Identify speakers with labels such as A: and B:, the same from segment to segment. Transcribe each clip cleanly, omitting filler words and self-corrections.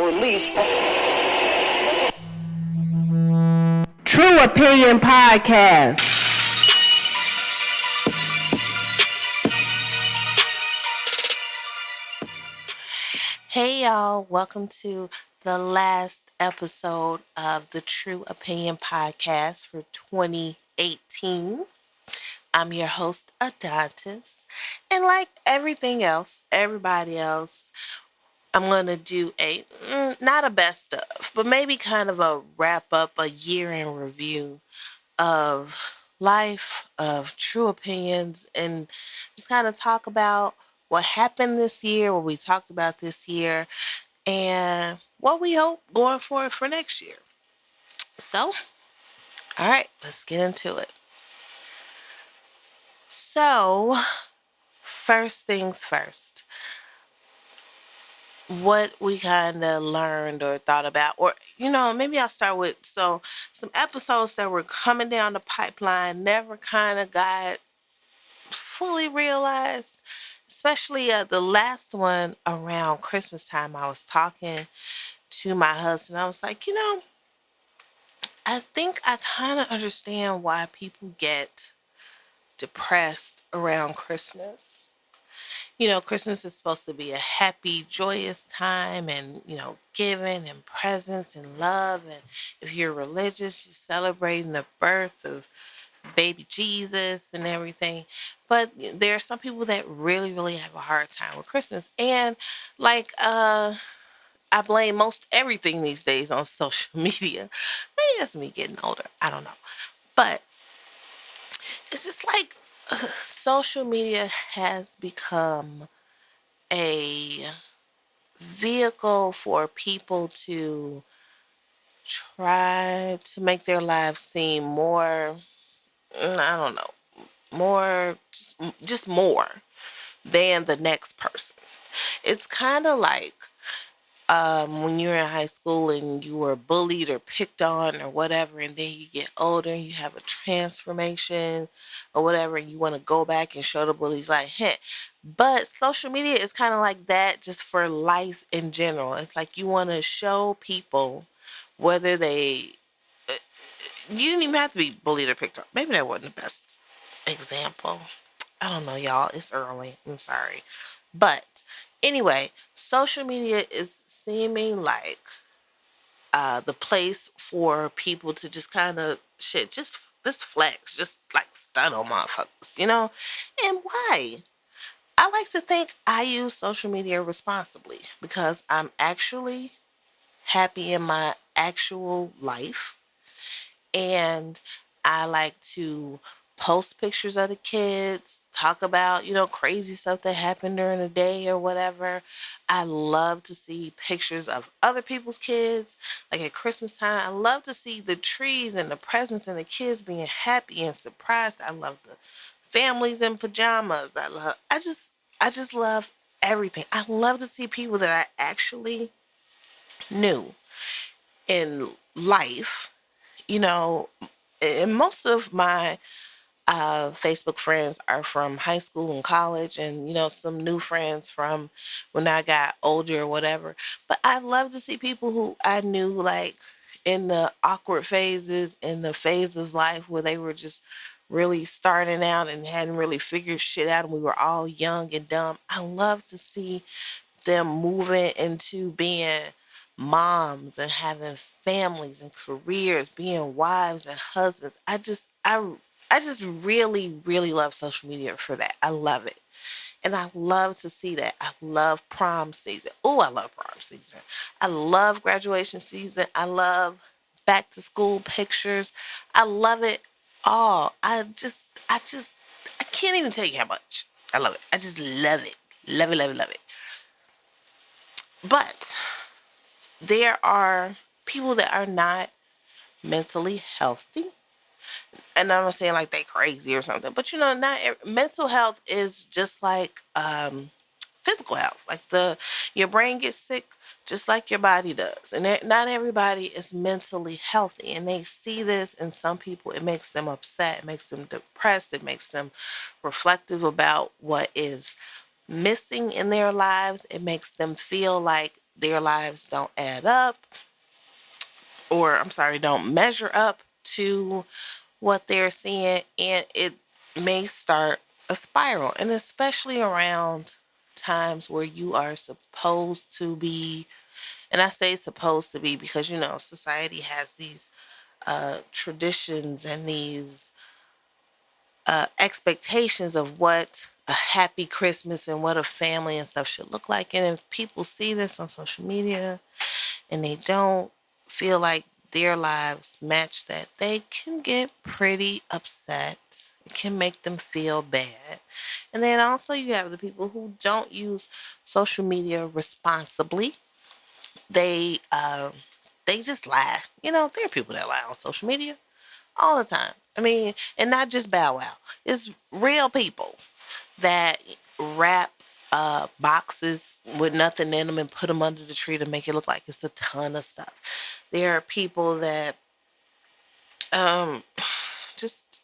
A: release.
B: True Opinion Podcast.
C: Hey y'all, welcome to the last episode of the True Opinion Podcast for 2018. I'm your host, Adontaus, and like everybody else, I'm going to do not a best of, but maybe kind of a wrap up, a year in review of life, of true opinions, and just kind of talk about what happened this year, what we talked about this year, and what we hope going forward for next year. So, all right, let's get into it. So, first things first, what we kind of learned or thought about, or maybe I'll start with some episodes that were coming down the pipeline never kind of got fully realized, especially the last one around Christmas time. I was talking to my husband. I was like, I think I kind of understand why people get depressed around Christmas. Christmas is supposed to be a happy, joyous time and, giving and presents and love. And if you're religious, you're celebrating the birth of baby Jesus and everything. But there are some people that really, really have a hard time with Christmas. And I blame most everything these days on social media. Maybe that's me getting older. I don't know. But it's just like social media has become a vehicle for people to try to make their lives seem more, I don't know, more, just more than the next person. It's kind of like when you're in high school and you were bullied or picked on or whatever, and then you get older and you have a transformation or whatever, and you want to go back and show the bullies like, hey. But social media is kind of like that just for life in general. It's like you want to show people whether you didn't even have to be bullied or picked on. Maybe that wasn't the best example. I don't know, y'all. It's early. I'm sorry. But anyway, social media is seeming like the place for people to just kind of just flex, just like stun on motherfuckers. And why? I like to think I use social media responsibly because I'm actually happy in my actual life. And I like to post pictures of the kids, talk about, crazy stuff that happened during the day or whatever. I love to see pictures of other people's kids. Like at Christmas time, I love to see the trees and the presents and the kids being happy and surprised. I love the families in pajamas. I just love everything. I love to see people that I actually knew in life, you know, and most of my Facebook friends are from high school and college, and some new friends from when I got older or whatever. But I love to see people who I knew like in the awkward phases, in the phase of life where they were just really starting out and hadn't really figured shit out, and we were all young and dumb. I love to see them moving into being moms and having families and careers, being wives and husbands. I just really, really love social media for that. I love it. And I love to see that. I love prom season. Oh, I love prom season. I love graduation season. I love back to school pictures. I love it all. I can't even tell you how much I love it. I just love it. Love it, love it, love it. But there are people that are not mentally healthy. And I'm not saying like they crazy or something, but not mental health is just like physical health. Like your brain gets sick just like your body does, and not everybody is mentally healthy. And they see this in some people. It makes them upset. It makes them depressed. It makes them reflective about what is missing in their lives. It makes them feel like their lives don't add up, or I'm sorry, don't measure up to what they're seeing, and it may start a spiral. And especially around times where you are supposed to be, and I say supposed to be because society has these traditions and these expectations of what a happy Christmas and what a family and stuff should look like. And if people see this on social media and they don't feel like their lives match that, they can get pretty upset. It can make them feel bad. And then also you have the people who don't use social media responsibly. They just lie. There are people that lie on social media all the time. I mean, and not just Bow Wow. It's real people that wrap boxes with nothing in them and put them under the tree to make it look like it's a ton of stuff. There are people that um, just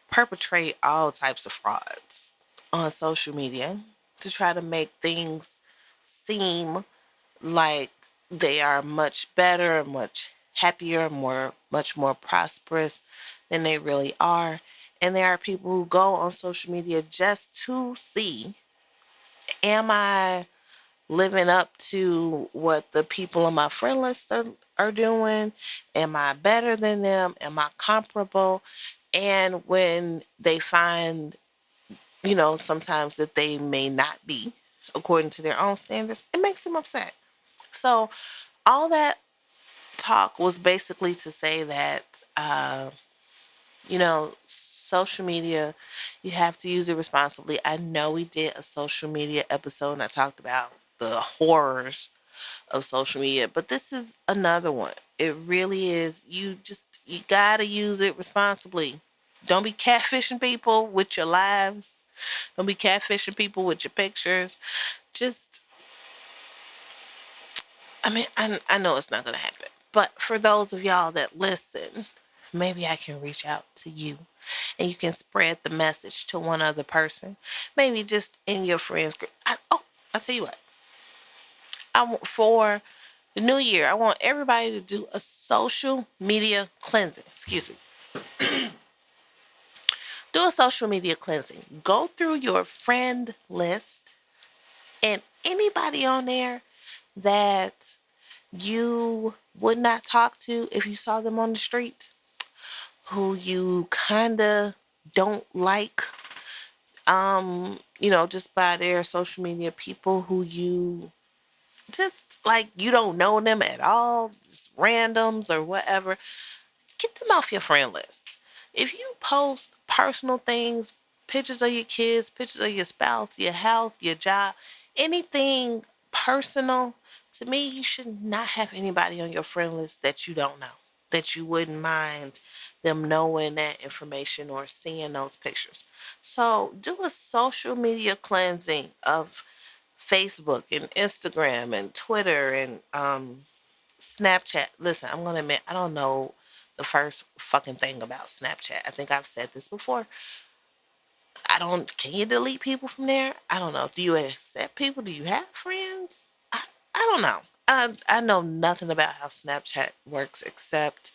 C: perpetrate all types of frauds on social media to try to make things seem like they are much better, much happier, much more prosperous than they really are. And there are people who go on social media just to see, am I living up to what the people on my friend list are doing? Am I better than them? Am I comparable? And when they find, sometimes that they may not be according to their own standards, it makes them upset. So all that talk was basically to say that, social media, you have to use it responsibly. I know we did a social media episode and I talked about the horrors of social media, but this is another one. It really is. You gotta use it responsibly. Don't be catfishing people with your lives. Don't be catfishing people with your pictures. Just, I mean, I know it's not going to happen. But for those of y'all that listen, maybe I can reach out to you and you can spread the message to one other person. Maybe just in your friends group. I'll tell you what. For the new year, I want everybody to do a social media cleansing. Excuse me. Do a social media cleansing. Go through your friend list and anybody on there that you would not talk to if you saw them on the street, who you kind of don't like, just by their social media, people who you just like, you don't know them at all, just randoms or whatever. Get them off your friend list. If you post personal things, pictures of your kids, pictures of your spouse, your house, your job, anything personal, to me, you should not have anybody on your friend list that you don't know, that you wouldn't mind them knowing that information or seeing those pictures. So do a social media cleansing of Facebook and Instagram and Twitter and Snapchat. Listen, I'm gonna admit I don't know the first fucking thing about Snapchat. I think I've said this before. I don't. Can you delete people from there? I don't know. Do you accept people? Do you have friends? I don't know. I know nothing about how Snapchat works except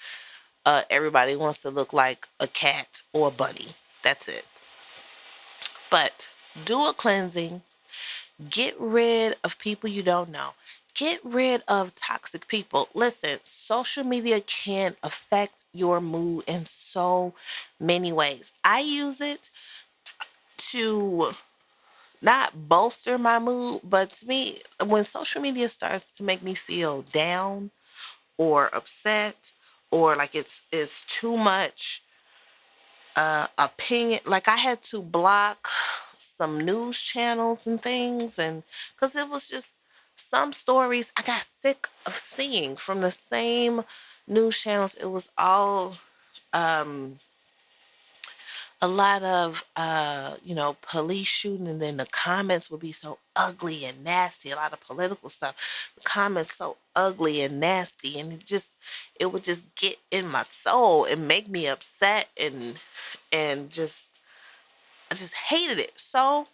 C: everybody wants to look like a cat or a bunny. That's it. But do a cleansing. Get rid of people you don't know. Get rid of toxic people. Listen, social media can affect your mood in so many ways. I use it to not bolster my mood, but to me, when social media starts to make me feel down or upset or like it's too much opinion, like I had to block some news channels and things, and because it was just some stories I got sick of seeing from the same news channels. It was all um a lot of police shooting, and then the comments would be so ugly and nasty. A lot of political stuff, the comments so ugly and nasty, and it would just get in my soul and make me upset, and just I just hated it. So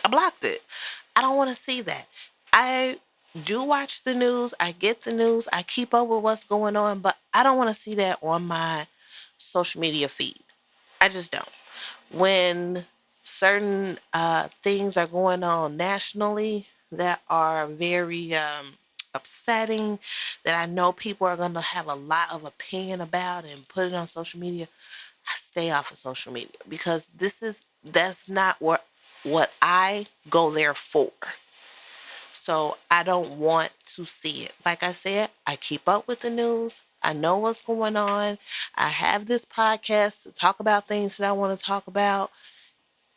C: I blocked it. I don't want to see that. I do watch the news. I get the news. I keep up with what's going on, but I don't want to see that on my social media feed. I just don't. When certain things are going on nationally that are very upsetting, that I know people are going to have a lot of opinion about and put it on social media, I stay off of social media because that's not what I go there for. So I don't want to see it. Like I said, I keep up with the news. I know what's going on. I have this podcast to talk about things that I want to talk about.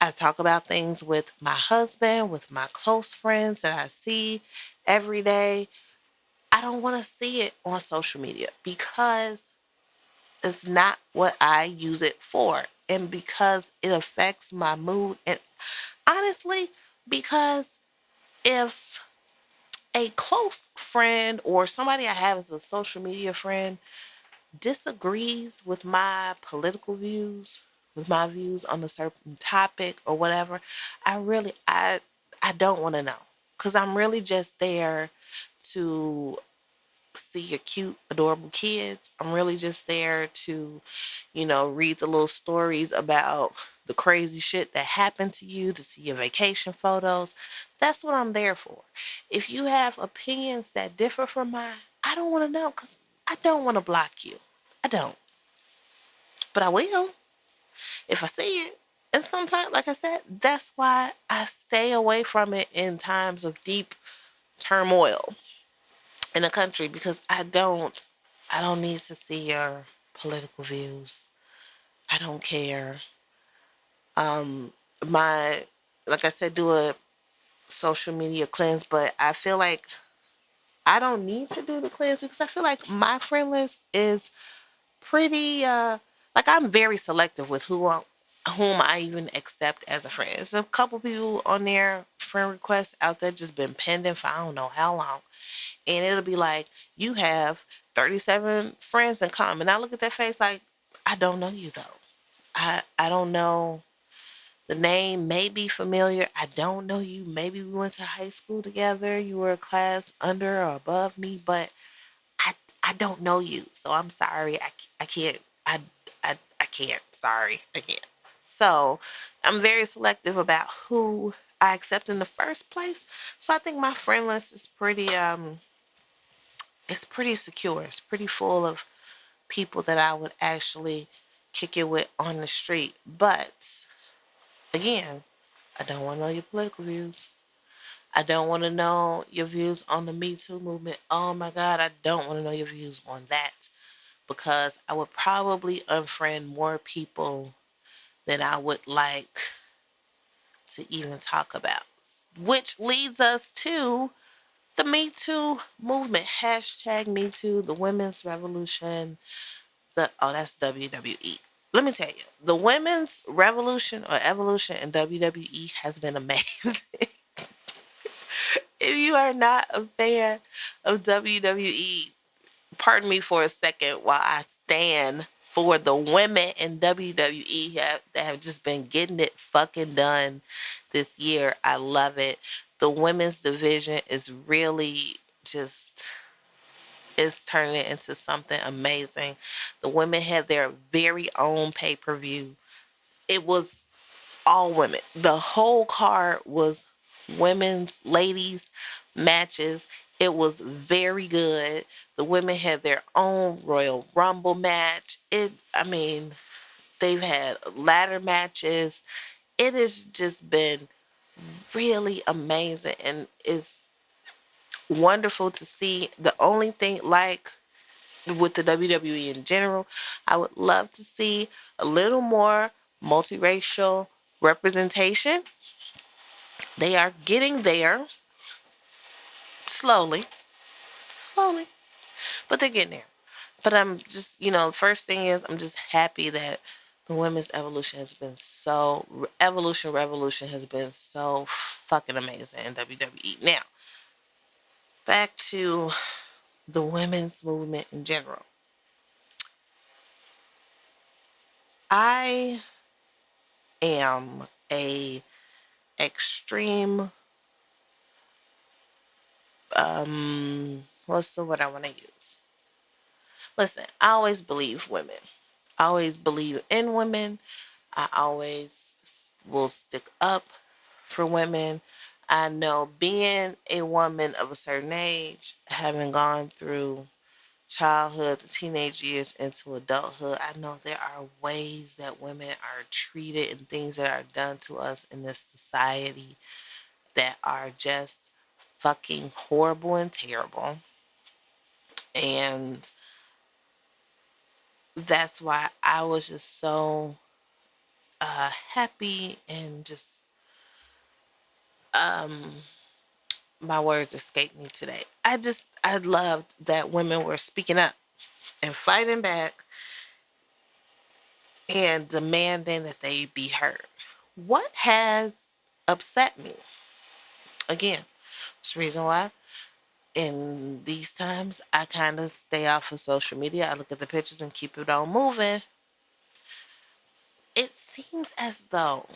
C: I talk about things with my husband, with my close friends that I see every day. I don't want to see it on social media because it's not what I use it for. And because it affects my mood. And honestly, because if a close friend or somebody I have as a social media friend disagrees with my political views, with my views on a certain topic or whatever, I don't want to know because I'm really just there to see your cute, adorable kids. I'm really just there to, read the little stories about the crazy shit that happened to you, to see your vacation photos. That's what I'm there for. If you have opinions that differ from mine, I don't want to know because I don't want to block you. I don't. But I will if I see it. And sometimes, like I said, that's why I stay away from it in times of deep turmoil in a country because I don't need to see your political views. I don't care. My like I said, do a social media cleanse, but I feel like I don't need to do the cleanse because I feel like my friend list is pretty like I'm very selective with whom I even accept as a friend. There's a couple people on their friend requests out there just been pending for I don't know how long. And it'll be like, you have 37 friends in common. I look at that face like, I don't know you though. I don't know. The name may be familiar. I don't know you. Maybe we went to high school together. You were a class under or above me, but I I don't know you. So I'm sorry. I can't. I can't. Sorry. I can't. So I'm very selective about who I accept in the first place. So I think my friend list is pretty it's pretty secure. It's pretty full of people that I would actually kick it with on the street. But again, I don't want to know your political views. I don't want to know your views on the Me Too movement. Oh my God, I don't want to know your views on that because I would probably unfriend more people than I would like to even talk about. Which leads us to the Me Too movement. Hashtag Me Too, the women's revolution. That's WWE. Let me tell you, the women's revolution or evolution in WWE has been amazing. If you are not a fan of WWE, pardon me for a second while I stand for the women in WWE that have just been getting it fucking done this year. I love it. The women's division is really just is turning it into something amazing. The women had their very own pay-per-view. It was all women. The whole card was women's, ladies matches. It was very good. The women had their own Royal Rumble match. I mean, they've had ladder matches. It has just been really amazing and it's wonderful to see. The only thing, like with the WWE in general, I would love to see a little more multiracial representation. They are getting there slowly, slowly, but they're getting there. But I'm just, the first thing is I'm just happy that the women's revolution has been so fucking amazing in WWE. Now, back to the women's movement in general. I am a extreme what's the word I want to use? Listen, I always believe women. I always believe in women. I always will stick up for women. I know being a woman of a certain age, having gone through childhood, the teenage years into adulthood, I know there are ways that women are treated and things that are done to us in this society that are just fucking horrible and terrible. And that's why I was just so happy and just my words escaped me today. I loved that women were speaking up and fighting back and demanding that they be heard. What has upset me? Again, it's the reason why in these times I kind of stay off of social media. I look at the pictures and keep it on moving. It seems as though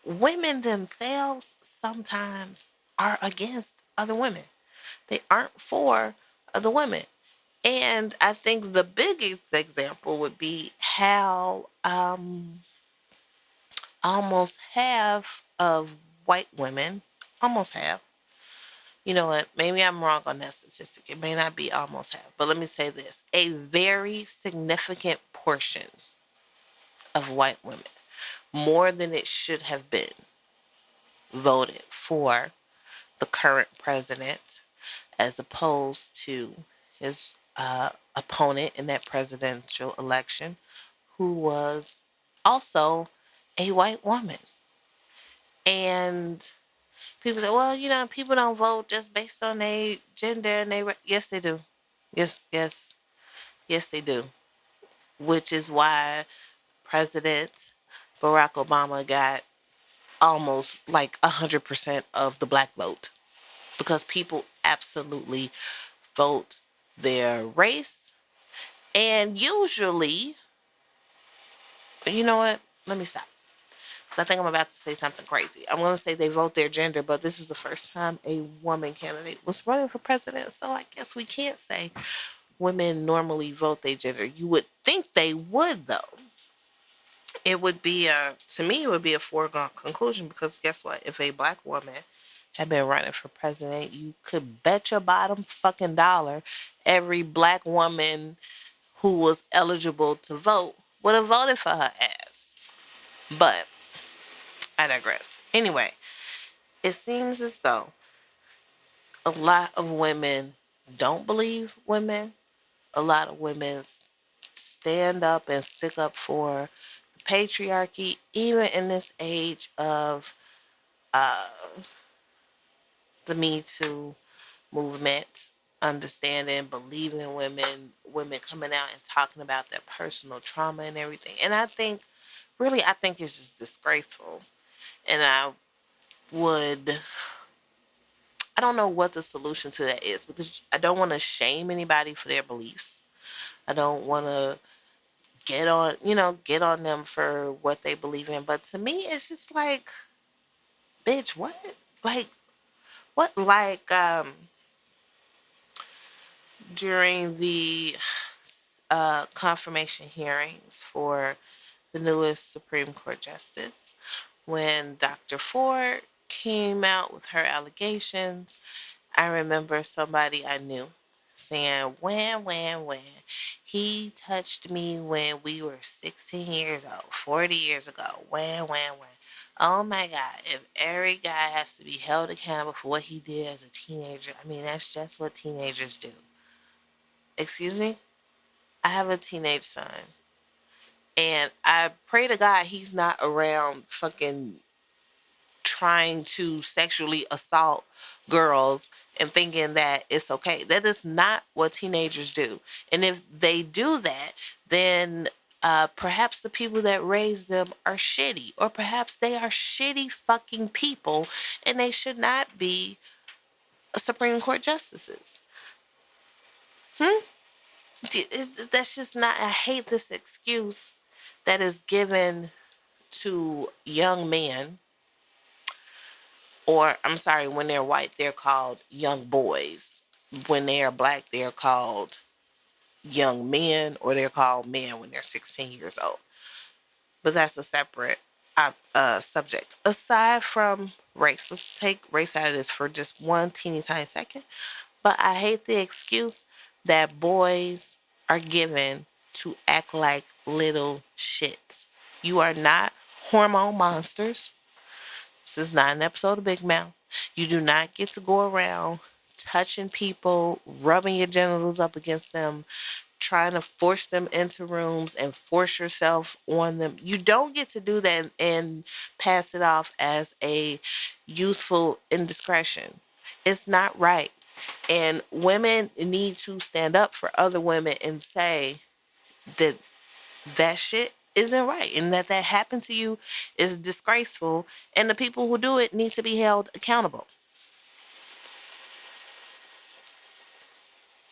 C: women themselves sometimes are against other women. They aren't for other women. And I think the biggest example would be how almost half of white women, almost half, you know what, maybe I'm wrong on that statistic. It may not be almost half, but let me say this: a very significant portion of white women, more than it should have been, voted for the current president as opposed to his opponent in that presidential election, who was also a white woman. And people say, well, you know, people don't vote just based on their gender and they. Yes, they do. Yes, yes, yes, they do. Which is why President Barack Obama got almost like 100% of the black vote, because people absolutely vote their race. And usually, you know what? Let me stop. Because I think I'm about to say something crazy. I'm going to say they vote their gender, but this is the first time a woman candidate was running for president. So I guess we can't say women normally vote their gender. You would think they would, though. It would be to me, it would be a foregone conclusion, because guess what? If a black woman had been running for president, you could bet your bottom fucking dollar every black woman who was eligible to vote would have voted for her ass. But I digress. Anyway, it seems as though a lot of women don't believe women. A lot of women stand up and stick up for the patriarchy, even in this age of the Me Too movement, understanding, believing in women, women coming out and talking about their personal trauma and everything. And I think, really, I think it's just disgraceful. And would, I don't know what the solution to that is, because I don't want to shame anybody for their beliefs. I don't want to get on them for what they believe in. But to me, it's just like, bitch, what? Like, what? Like, during the confirmation hearings for the newest Supreme Court justice, when Dr. Ford came out with her allegations, I remember somebody I knew saying, when, he touched me when we were 16 years old, 40 years ago, when. Oh my God, if every guy has to be held accountable for what he did as a teenager, I mean, that's just what teenagers do. Excuse me? I have a teenage son. And I pray to God he's not around fucking trying to sexually assault girls and thinking that it's okay. That is not what teenagers do. And if they do that, then perhaps the people that raised them are shitty, or perhaps they are shitty fucking people and they should not be Supreme Court justices. That's just not, I hate this excuse that is given to young men Or, I'm sorry, when they're white, they're called young boys. When they are black, they're called young men, or they're called men when they're 16 years old. But that's a separate subject. Aside from race, let's take race out of this for just one teeny tiny second. But I hate the excuse that boys are given to act like little shits. You are not hormone monsters. This is not an episode of Big Mouth. You do not get to go around touching people, rubbing your genitals up against them, trying to force them into rooms and force yourself on them. You don't get to do that and pass it off as a youthful indiscretion. It's not right. And women need to stand up for other women and say that that shit isn't right and that happened to you is disgraceful, and the people who do it need to be held accountable.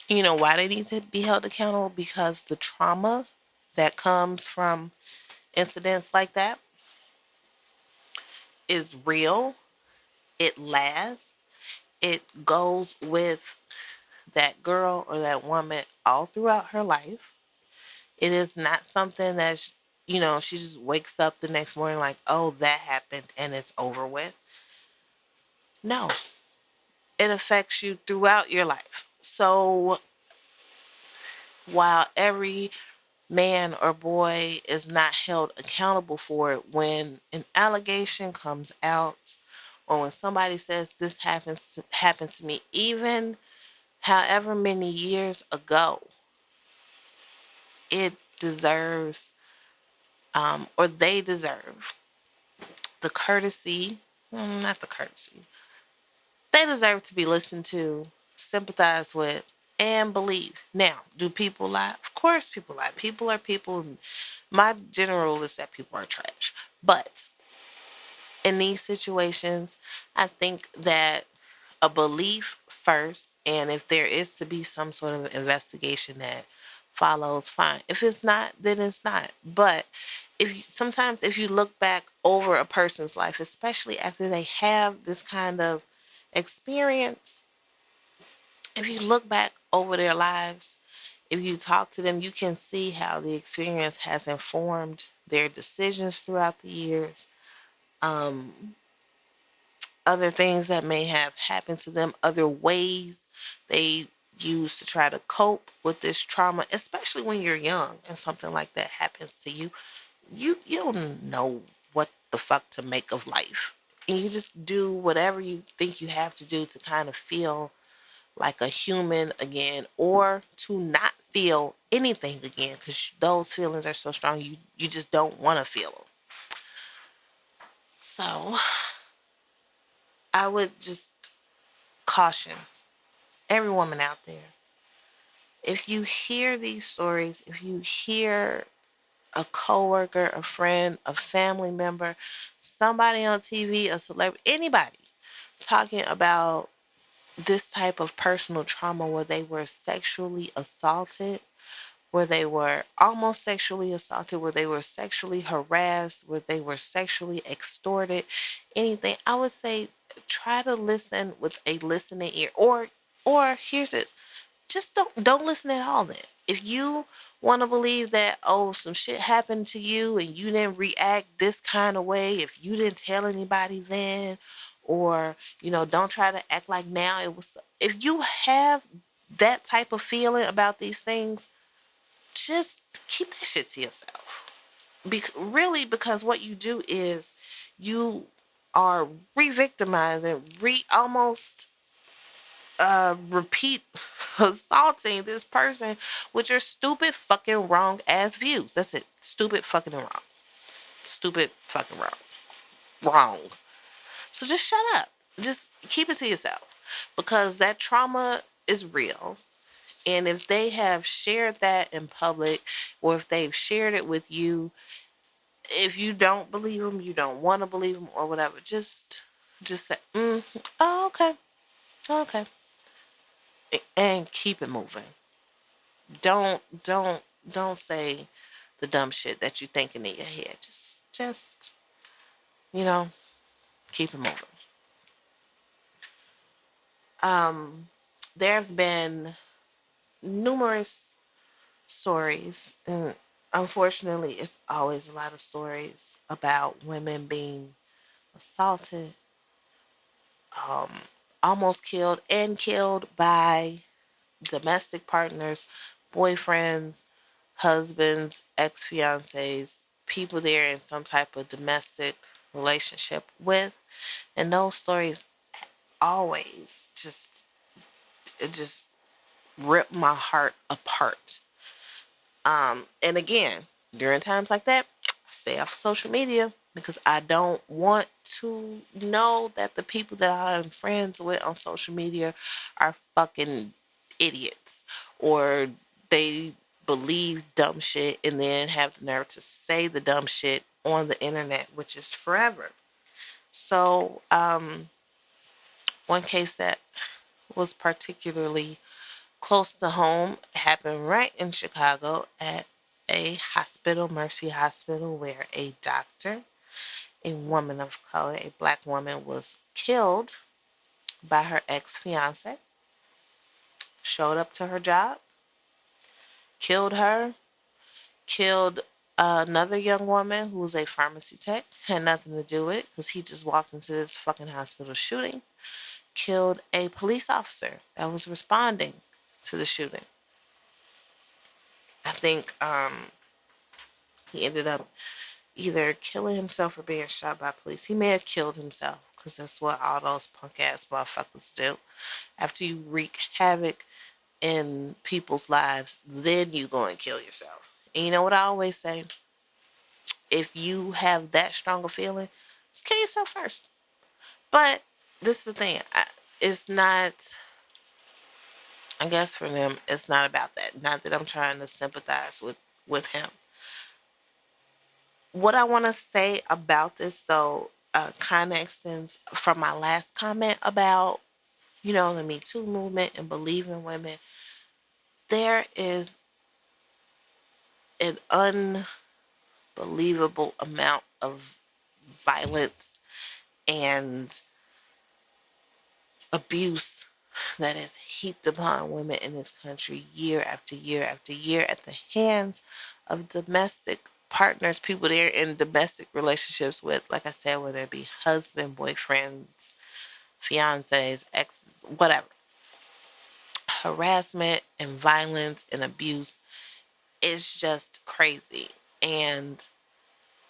C: You know why they need to be held accountable? Because the trauma that comes from incidents like that is real. It lasts. It goes with that girl or that woman all throughout her life. It is not something that, she just wakes up the next morning like, oh, that happened and it's over with. No, it affects you throughout your life. So while every man or boy is not held accountable for it, when an allegation comes out or when somebody says this happened to me, even however many years ago, it deserves, or they deserve the courtesy, not the courtesy, they deserve to be listened to, sympathized with, and believed. Now, do people lie? Of course people lie. People are people. My general rule is that people are trash. But in these situations, I think that a belief first, and if there is to be some sort of investigation that follows, fine. If it's not, then it's not. But sometimes if you look back over a person's life, especially after they have this kind of experience, if you look back over their lives, if you talk to them, you can see how the experience has informed their decisions throughout the years. Other things that may have happened to them, other ways they use to try to cope with this trauma, especially when you're young and something like that happens to you. You don't know what the fuck to make of life. And you just do whatever you think you have to do to kind of feel like a human again, or to not feel anything again, because those feelings are so strong you just don't want to feel them. So I would just caution every woman out there, if you hear these stories, if you hear a coworker, a friend, a family member, somebody on TV, a celebrity, anybody talking about this type of personal trauma where they were sexually assaulted, where they were almost sexually assaulted, where they were sexually harassed, where they were sexually extorted, anything, I would say try to listen with a listening ear. Or here's this. Just don't listen at all then. If you want to believe that, oh, some shit happened to you and you didn't react this kind of way, if you didn't tell anybody then, or, don't try to act like now it was, if you have that type of feeling about these things, just keep that shit to yourself. Really, because what you do is you are re-victimizing, almost repeat assaulting this person with your stupid fucking wrong ass views. That's it. Stupid fucking wrong. Stupid fucking wrong. Wrong. So just shut up. Just keep it to yourself. Because that trauma is real. And if they have shared that in public, or if they've shared it with you, if you don't believe them, you don't want to believe them, or whatever, just say, oh, okay, okay, and keep it moving. Don't say the dumb shit that you thinking in your head. Just you know, keep it moving. There have been numerous stories, and unfortunately, it's always a lot of stories about women being assaulted, almost killed, and killed by domestic partners, boyfriends, husbands, ex fiancés, people they're in some type of domestic relationship with. And those stories always it just rip my heart apart. And again, during times like that, I stay off social media because I don't want to know that the people that I'm friends with on social media are fucking idiots, or they believe dumb shit and then have the nerve to say the dumb shit on the internet, which is forever. So, one case that was particularly close to home happened right in Chicago at a hospital, Mercy Hospital, where a doctor, a woman of color, a black woman, was killed by her ex fiance. Showed up to her job, killed her, killed another young woman who was a pharmacy tech, had nothing to do with it because he just walked into this fucking hospital shooting, killed a police officer that was responding to the shooting. I think he ended up either killing himself or being shot by police. He may have killed himself because that's what all those punk ass motherfuckers do. After you wreak havoc in people's lives, then you go and kill yourself. And you know what I always say? If you have that strong a feeling, just kill yourself first. But this is the thing. It's not, I guess for them, it's not about that. Not that I'm trying to sympathize with him. What I want to say about this, though, kind of extends from my last comment about, the Me Too movement and believing women. There is an unbelievable amount of violence and abuse that is heaped upon women in this country year after year after year at the hands of domestic partners, people they're in domestic relationships with, like I said, whether it be husband, boyfriends, fiancés, exes, whatever. Harassment and violence and abuse is just crazy. And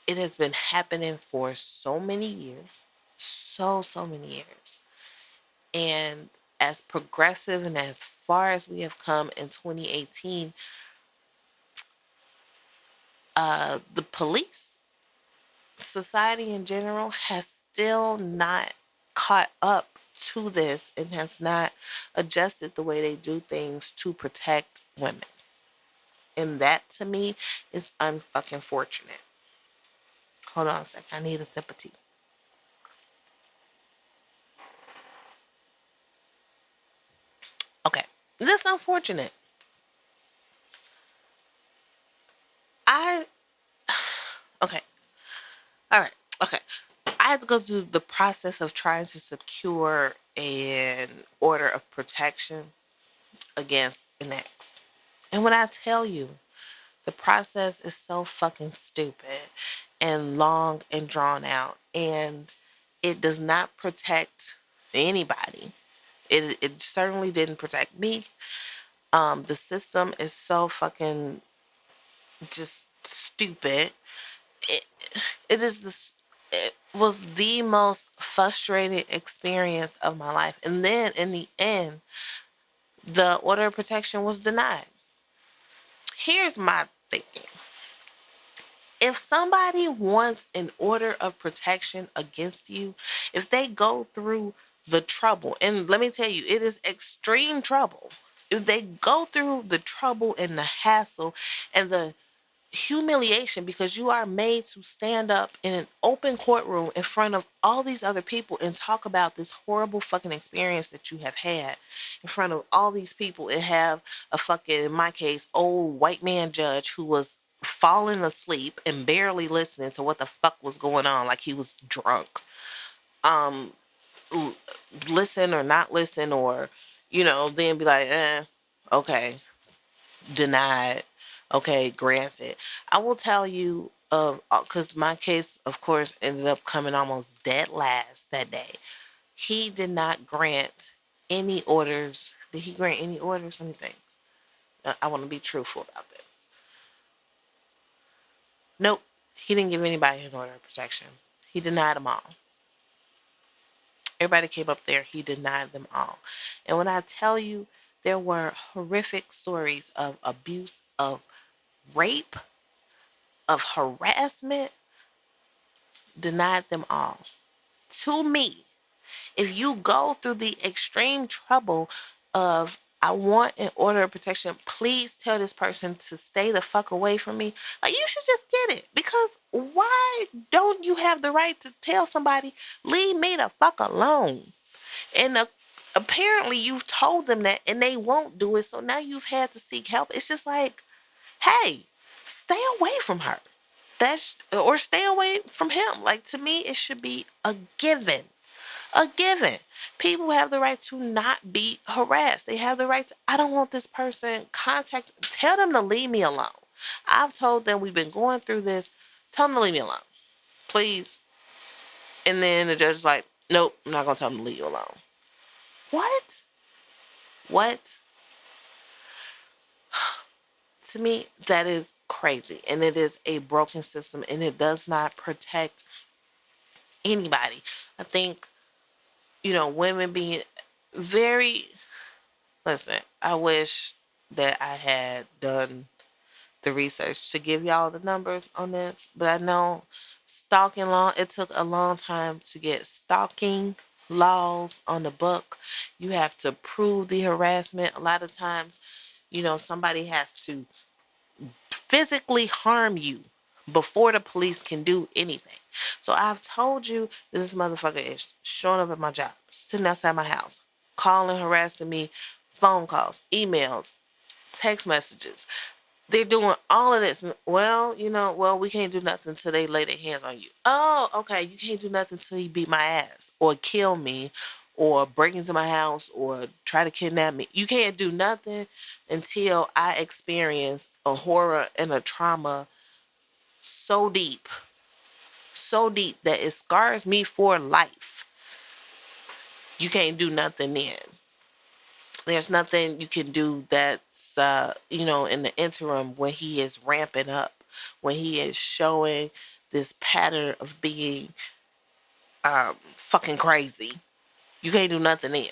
C: it has been happening for so many years. So many years. And as progressive and as far as we have come in 2018, the police, society in general, has still not caught up to this and has not adjusted the way they do things to protect women. And that to me is unfucking fortunate. Hold on a sec. I need a sip of tea. Okay. This is unfortunate. I okay. All right. Okay. I had to go through the process of trying to secure an order of protection against an ex. And when I tell you, the process is so fucking stupid and long and drawn out, and it does not protect anybody. It certainly didn't protect me. The system is so fucking just stupid. It, it is this. It was the most frustrated experience of my life, and then in the end, the order of protection was denied. Here's my thinking: if somebody wants an order of protection against you, if they go through the trouble, and let me tell you, it is extreme trouble. If they go through the trouble and the hassle and the humiliation because you are made to stand up in an open courtroom in front of all these other people and talk about this horrible fucking experience that you have had in front of all these people and have a fucking, in my case, old white man judge who was falling asleep and barely listening to what the fuck was going on, like he was drunk. listen or not listen, or, then be like, okay, denied, okay, granted. I will tell you of, because my case, of course, ended up coming almost dead last that day. He did not grant any orders. Did he grant any orders? Let me think. I want to be truthful about this. Nope. He didn't give anybody an order of protection. He denied them all. Everybody came up there. He denied them all. And when I tell you, there were horrific stories of abuse, of rape, of harassment, denied them all. To me, if you go through the extreme trouble of, I want an order of protection, please tell this person to stay the fuck away from me. Like, you should just get it. Because why don't you have the right to tell somebody, leave me the fuck alone? And apparently you've told them that and they won't do it. So now you've had to seek help. It's just like, hey, stay away from her. Or stay away from him. Like, to me, it should be a given. A given. People have the right to not be harassed. They have the right to, I don't want this person tell them to leave me alone. I've told them we've been going through this. Tell them to leave me alone. Please. And then the judge is like, nope, I'm not going to tell them to leave you alone. What? What? To me, that is crazy. And it is a broken system, and it does not protect anybody. I think, women being very, listen, I wish that I had done the research to give y'all the numbers on this, but I know it took a long time to get stalking laws on the book. You have to prove the harassment. A lot of times, somebody has to physically harm you before the police can do anything. So I've told you this motherfucker is showing up at my job, sitting outside my house, calling, harassing me, phone calls, emails, text messages. They're doing all of this. Well, we can't do nothing until they lay their hands on you. Oh, okay. You can't do nothing until he beat my ass or kill me or break into my house or try to kidnap me. You can't do nothing until I experience a horror and a trauma so deep that it scars me for life. You can't do nothing then. There's nothing you can do that's, in the interim when he is ramping up, when he is showing this pattern of being fucking crazy. You can't do nothing then.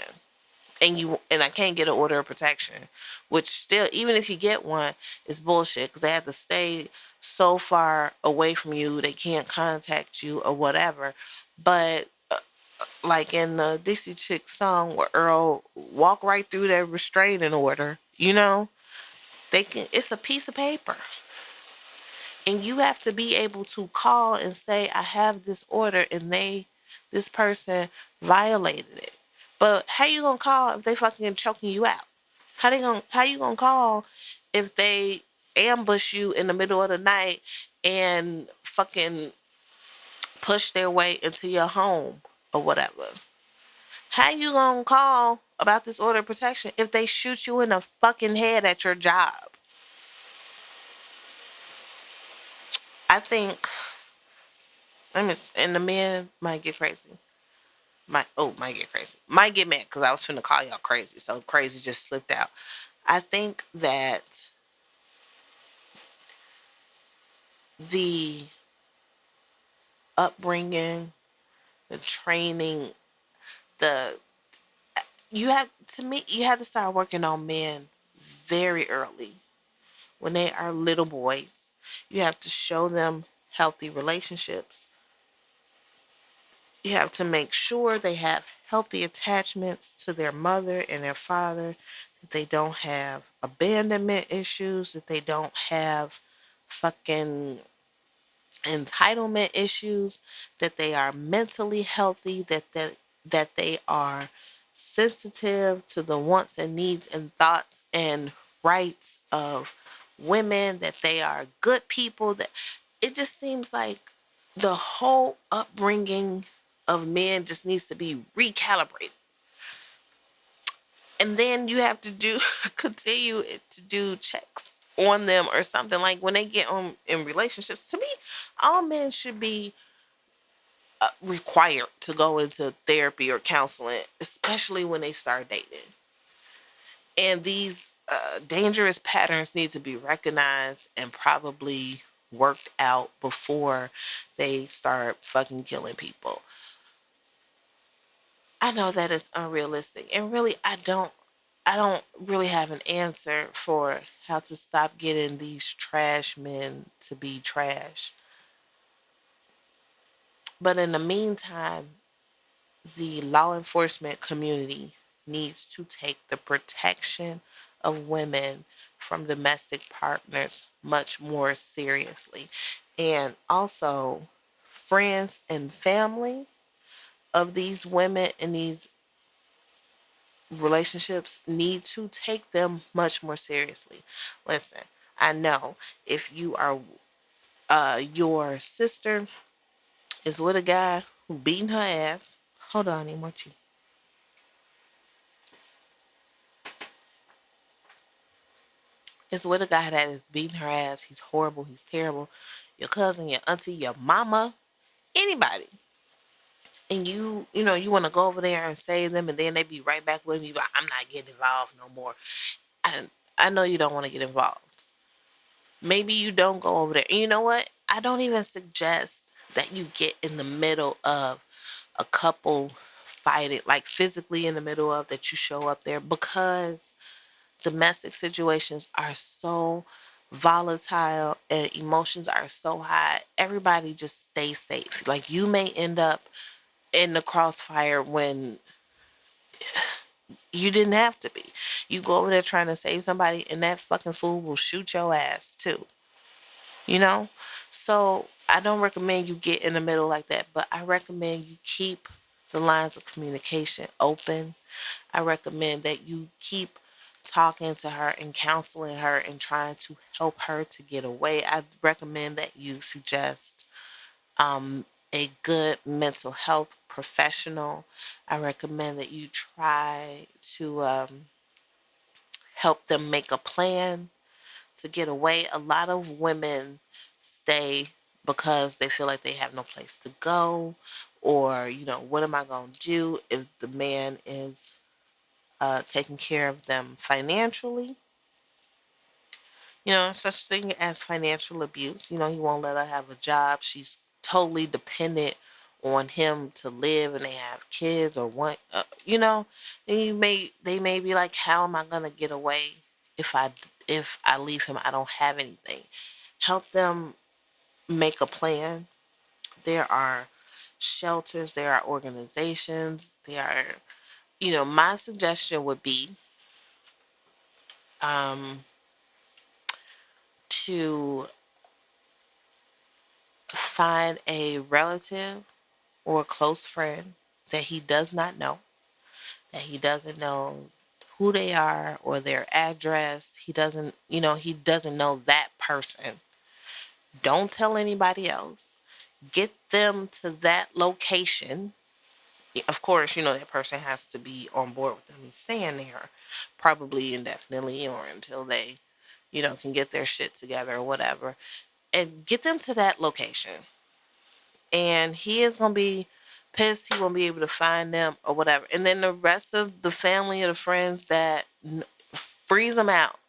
C: And I can't get an order of protection, which still, even if you get one, is bullshit because they have to stay so far away from you. They can't contact you or whatever. But like in the Dixie Chick song where Earl walk right through that restraining order, it's a piece of paper. And you have to be able to call and say, I have this order, and this person violated it. But how you gonna call if they fucking choking you out? How you gonna call if they ambush you in the middle of the night and fucking push their way into your home or whatever? How you gonna call about this order of protection if they shoot you in the fucking head at your job? I think, and the men might get crazy. Might get crazy. Might get mad because I was finna call y'all crazy. So crazy just slipped out. I think that the upbringing, the training, the you have to start working on men very early when they are little boys. You have to show them healthy relationships. You have to make sure they have healthy attachments to their mother and their father, that they don't have abandonment issues, that they don't have fucking entitlement issues, that they are mentally healthy, that they are sensitive to the wants and needs and thoughts and rights of women, that they are good people. That it just seems like the whole upbringing of men just needs to be recalibrated. And then you have to do continue to do checks on them or something. Like when they get on in relationships, to me, all men should be required to go into therapy or counseling, especially when they start dating. And these dangerous patterns need to be recognized and probably worked out before they start fucking killing people. I know that is unrealistic, and really I don't really have an answer for how to stop getting these trash men to be trash. But in the meantime, the law enforcement community needs to take the protection of women from domestic partners much more seriously. And also, friends and family of these women in these relationships need to take them much more seriously. Listen, I know if you are your sister is with a guy who beating her ass. Hold on, I need more tea. It's with a guy that is beating her ass. He's horrible. He's terrible. Your cousin, your auntie, your mama, anybody. And you want to go over there and save them, and then they be right back with you. Like, I'm not getting involved no more. And I know you don't want to get involved. Maybe you don't go over there. And you know what? I don't even suggest that you get in the middle of a couple fighting, like physically in the middle of that you show up there, because domestic situations are so volatile and emotions are so high. Everybody just stay safe. Like you may end up in the crossfire when you didn't have to be. You go over there trying to save somebody and that fucking fool will shoot your ass too. You know? So I don't recommend you get in the middle like that, but I recommend you keep the lines of communication open. I recommend that you keep talking to her and counseling her and trying to help her to get away. I recommend that you suggest a good mental health professional. I recommend that you try to help them make a plan to get away. A lot of women stay because they feel like they have no place to go, or, what am I going to do if the man is taking care of them financially? Such thing as financial abuse. He won't let her have a job. She's totally dependent on him to live, and they have kids or one. And they may be like, how am I gonna get away if I leave him? I don't have anything. Help them make a plan. There are shelters. There are organizations. There are. My suggestion would be um, to find a relative or a close friend that he does not know, that he doesn't know who they are or their address. He doesn't know that person. Don't tell anybody else. Get them to that location. Of course, that person has to be on board with them staying there, probably indefinitely or until they, can get their shit together or whatever. And get them to that location. And he is gonna be pissed. He won't be able to find them or whatever. And then the rest of the family or the friends that freeze them out.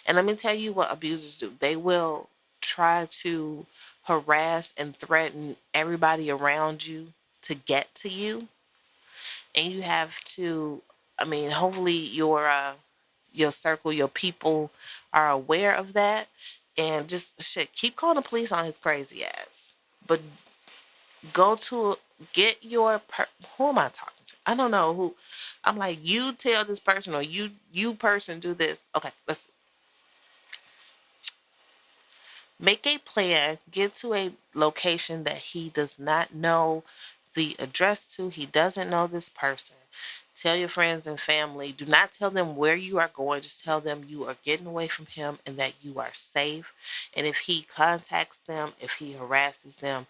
C: And let me tell you what abusers do. They will try to harass and threaten everybody around you to get to you, and you have to. I mean, hopefully your circle, your people are aware of that, and just shit. Keep calling the police on his crazy ass, but go to get your who am I talking to? I don't know who. I'm like, you tell this person, or you person do this. Okay, let's make a plan. Get to a location that he does not know the address to. He doesn't know this person. Tell your friends and family. Do not tell them where you are going. Just tell them you are getting away from him and that you are safe. And if he contacts them, if he harasses them,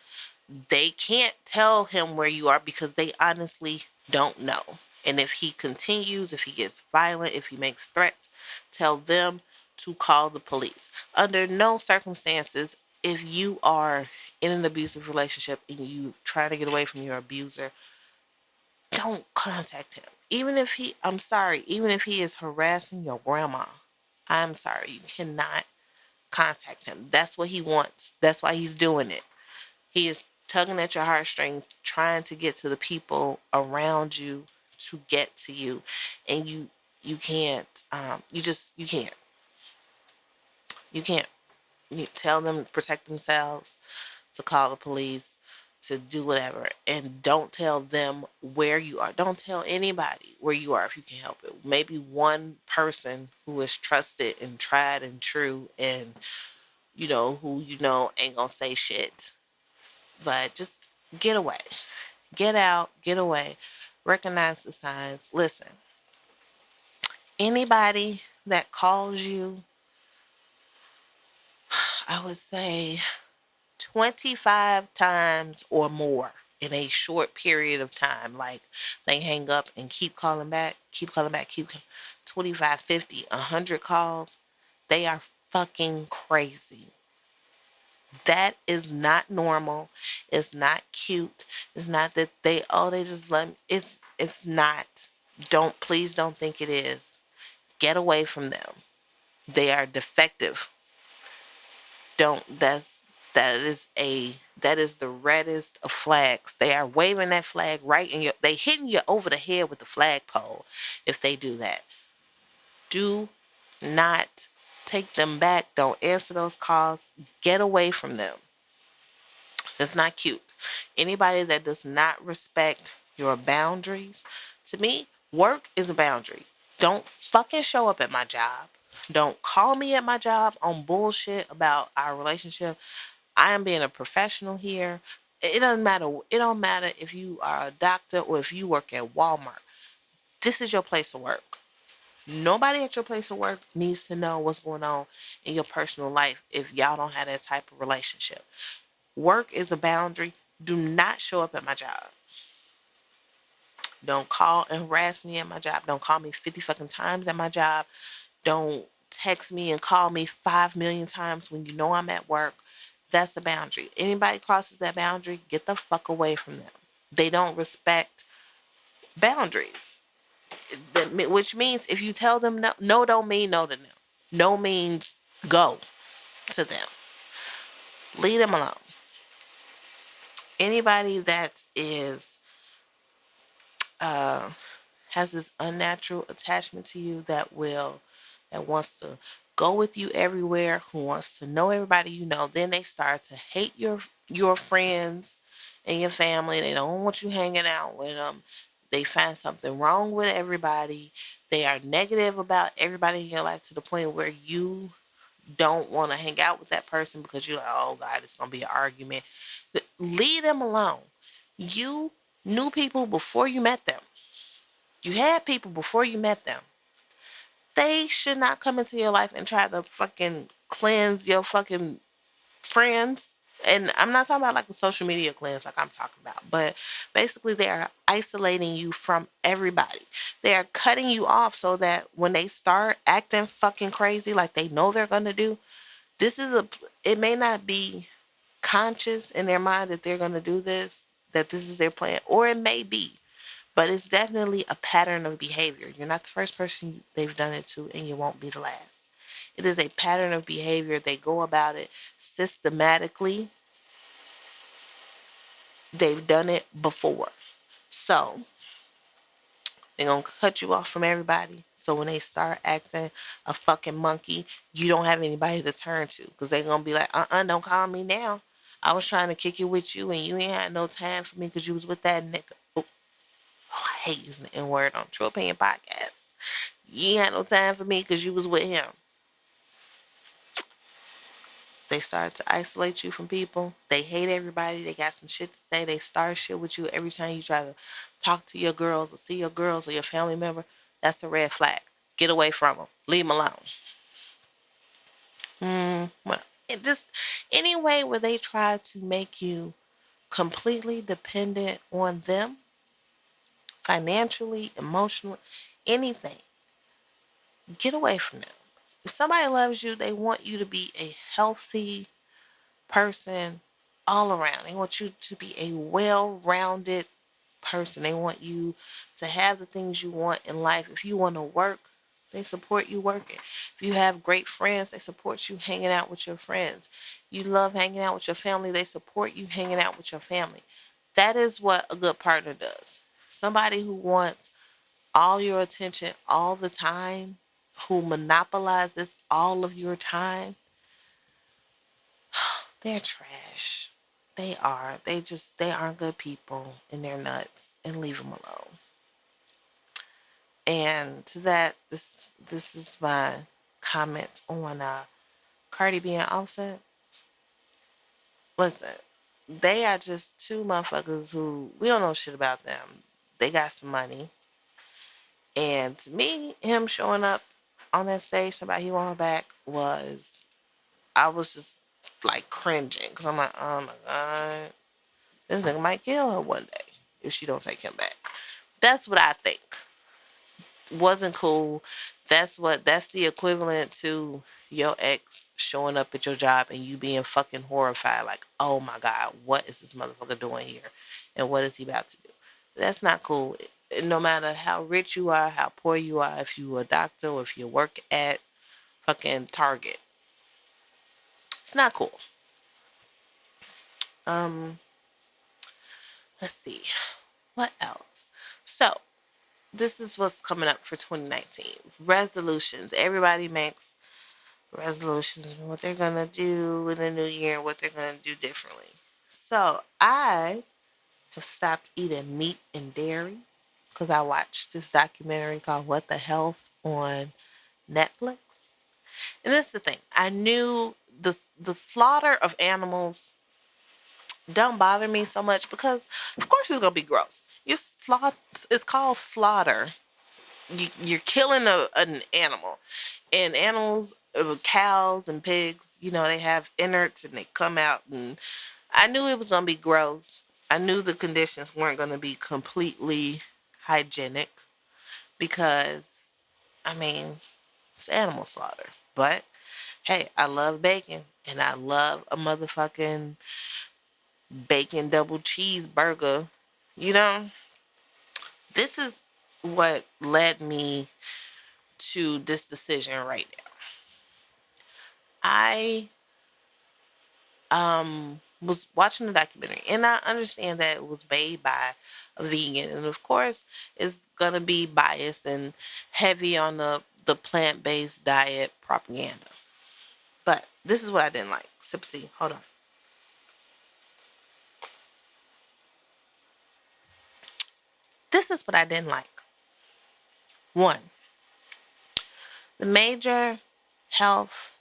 C: they can't tell him where you are because they honestly don't know. And if he continues, if he gets violent, if he makes threats, tell them to call the police. Under no circumstances, if you are in an abusive relationship and you try to get away from your abuser, don't contact him. I'm sorry, even if he is harassing your grandma, I'm sorry, you cannot contact him. That's what he wants. That's why he's doing it. He is tugging at your heartstrings, trying to get to the people around you to get to you, and you can't. You can't. You tell them to protect themselves, to call the police, to do whatever, and don't tell them where you are. Don't tell anybody where you are if you can help it. Maybe one person who is trusted and tried and true, and who ain't gonna say shit. But just get away. Get out, get away. Recognize the signs. Listen, anybody that calls you, I would say 25 times or more in a short period of time, like they hang up and keep calling back, keep calling back, 25, 50, 100 calls, they are fucking crazy. That is not normal. It's not cute. It's not that they just let me. It's not. Please don't think it is. Get away from them. They are defective. Don't that is the reddest of flags. They are waving that flag right in they hitting you over the head with the flagpole if they do that. Do not take them back. Don't answer those calls. Get away from them. It's not cute. Anybody that does not respect your boundaries, to me, work is a boundary. Don't fucking show up at my job. Don't call me at my job on bullshit about our relationship. I am being a professional here. It doesn't matter. It don't matter if you are a doctor or if you work at Walmart. This is your place of work. Nobody at your place of work needs to know what's going on in your personal life if y'all don't have that type of relationship. Work is a boundary. Do not show up at my job. Don't call and harass me at my job. Don't call me 50 fucking times at my job. Don't text me and call me 5 million times when you know I'm at work. That's a boundary. Anybody crosses that boundary, get the fuck away from them. They don't respect boundaries. Which means if you tell them no, no don't mean no to them. No means go to them. Leave them alone. Anybody that is has this unnatural attachment to you that wants to go with you everywhere, who wants to know everybody you know, then they start to hate your friends and your family. They don't want you hanging out with them. They find something wrong with everybody. They are negative about everybody in your life to the point where you don't want to hang out with that person because you're like, oh God, it's going to be an argument. Leave them alone. You knew people before you met them. You had people before you met them. They should not come into your life and try to fucking cleanse your fucking friends. And I'm not talking about like a social media cleanse like I'm talking about. But basically they are isolating you from everybody. They are cutting you off so that when they start acting fucking crazy like they know they're going to do, it may not be conscious in their mind that they're going to do this, that this is their plan, or it may be. But it's definitely a pattern of behavior. You're not the first person they've done it to, and you won't be the last. It is a pattern of behavior. They go about it systematically. They've done it before. So they're going to cut you off from everybody. So when they start acting a fucking monkey, you don't have anybody to turn to. Because they're going to be like, don't call me now. I was trying to kick it with you, and you ain't had no time for me because you was with that nigga. Oh, I hate using the N-word on True Opinion Podcast. You ain't had no time for me because you was with him. They start to isolate you from people. They hate everybody. They got some shit to say. They start shit with you every time you try to talk to your girls or see your girls or your family member. That's a red flag. Get away from them. Leave them alone. Well, it just any way where they try to make you completely dependent on them, financially, emotionally, anything. Get away from them. If somebody loves you, they want you to be a healthy person all around. They want you to be a well-rounded person. They want you to have the things you want in life. If you want to work, they support you working. If you have great friends, they support you hanging out with your friends. You love hanging out with your family, they support you hanging out with your family. That is what a good partner does. Somebody who wants all your attention all the time, who monopolizes all of your time, they're trash. They are. They aren't good people and they're nuts, and leave them alone. And to that, this is my comment on Cardi B and Offset. Listen, they are just two motherfuckers who we don't know shit about them. They got some money. And to me, him showing up on that stage, somebody he want her back, I was just like cringing because I'm like, oh my god, this nigga might kill her one day if she don't take him back. That's what I think. Wasn't cool. That's the equivalent to your ex showing up at your job and you being fucking horrified, like, oh my god, what is this motherfucker doing here? And what is he about to do? That's not cool. No matter how rich you are, how poor you are, if you a doctor or if you work at fucking Target. It's not cool. Um, let's see. What else? So, this is what's coming up for 2019. Resolutions. Everybody makes resolutions and what they're gonna do in the new year and what they're gonna do differently. So I have stopped eating meat and dairy because I watched this documentary called What the Health on Netflix. And this is the thing. I knew the slaughter of animals don't bother me so much because of course it's gonna be gross. It's called slaughter. You're killing an animal, and animals, cows and pigs, they have innards and they come out, and I knew it was gonna be gross. I knew the conditions weren't gonna be completely hygienic because, I mean, it's animal slaughter. But hey, I love bacon, and I love a motherfucking bacon double cheeseburger. You know, this is what led me to this decision right now. I was watching the documentary and I understand that it was made by a vegan, and of course it's gonna be biased and heavy on the plant-based diet propaganda. But this is what I didn't like. Sip C, hold on. This is what I didn't like. One, the major health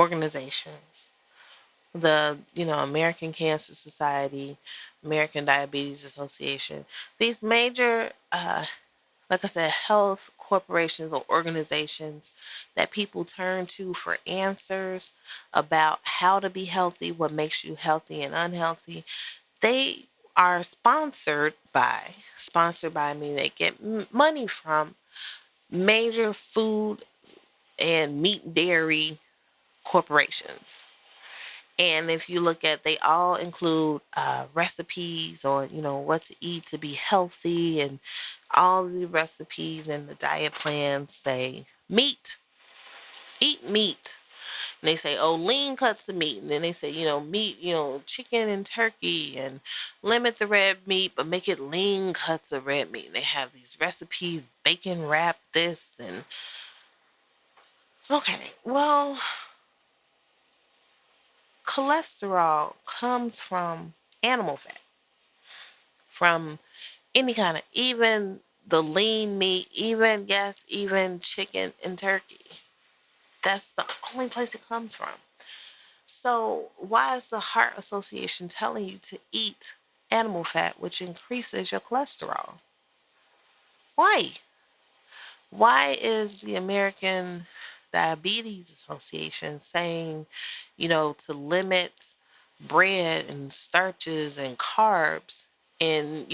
C: organizations, the American Cancer Society, American Diabetes Association, these major like I said, health corporations or organizations that people turn to for answers about how to be healthy, what makes you healthy and unhealthy. They are sponsored by me. They get money from major food and meat dairy corporations. And if you look at, they all include recipes or what to eat to be healthy, and all the recipes and the diet plans say meat, eat meat. And they say, oh, lean cuts of meat. And then they say, meat, chicken and turkey, and limit the red meat, but make it lean cuts of red meat. And they have these recipes, bacon wrap this, and okay, well, cholesterol comes from animal fat, from any kind of, even the lean meat, even, yes, even chicken and turkey. That's the only place it comes from. So why is the Heart Association telling you to eat animal fat, which increases your cholesterol? Why? Why is the American Diabetes Association saying, to limit bread and starches and carbs and,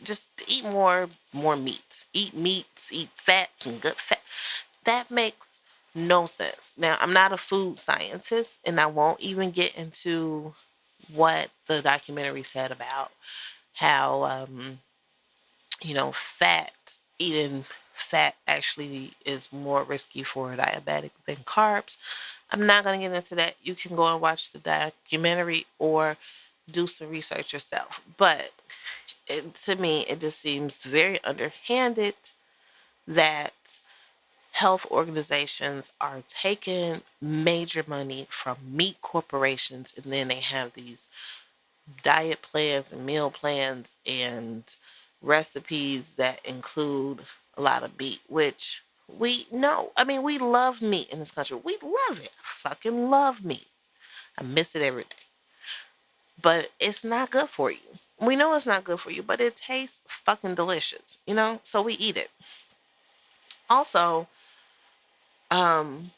C: just eat more meats. Eat meats, eat fats and good fat. That makes no sense. Now, I'm not a food scientist, and I won't even get into what the documentary said about how eating fat actually is more risky for a diabetic than carbs. I'm not going to get into that. You can go and watch the documentary or do some research yourself. But to me, it just seems very underhanded that health organizations are taking major money from meat corporations, and then they have these diet plans and meal plans and recipes that include a lot of meat, which we know. I mean, we love meat in this country. We love it. I fucking love meat. I miss it every day. But it's not good for you. We know it's not good for you, but it tastes fucking delicious, you know? So we eat it. Also, um,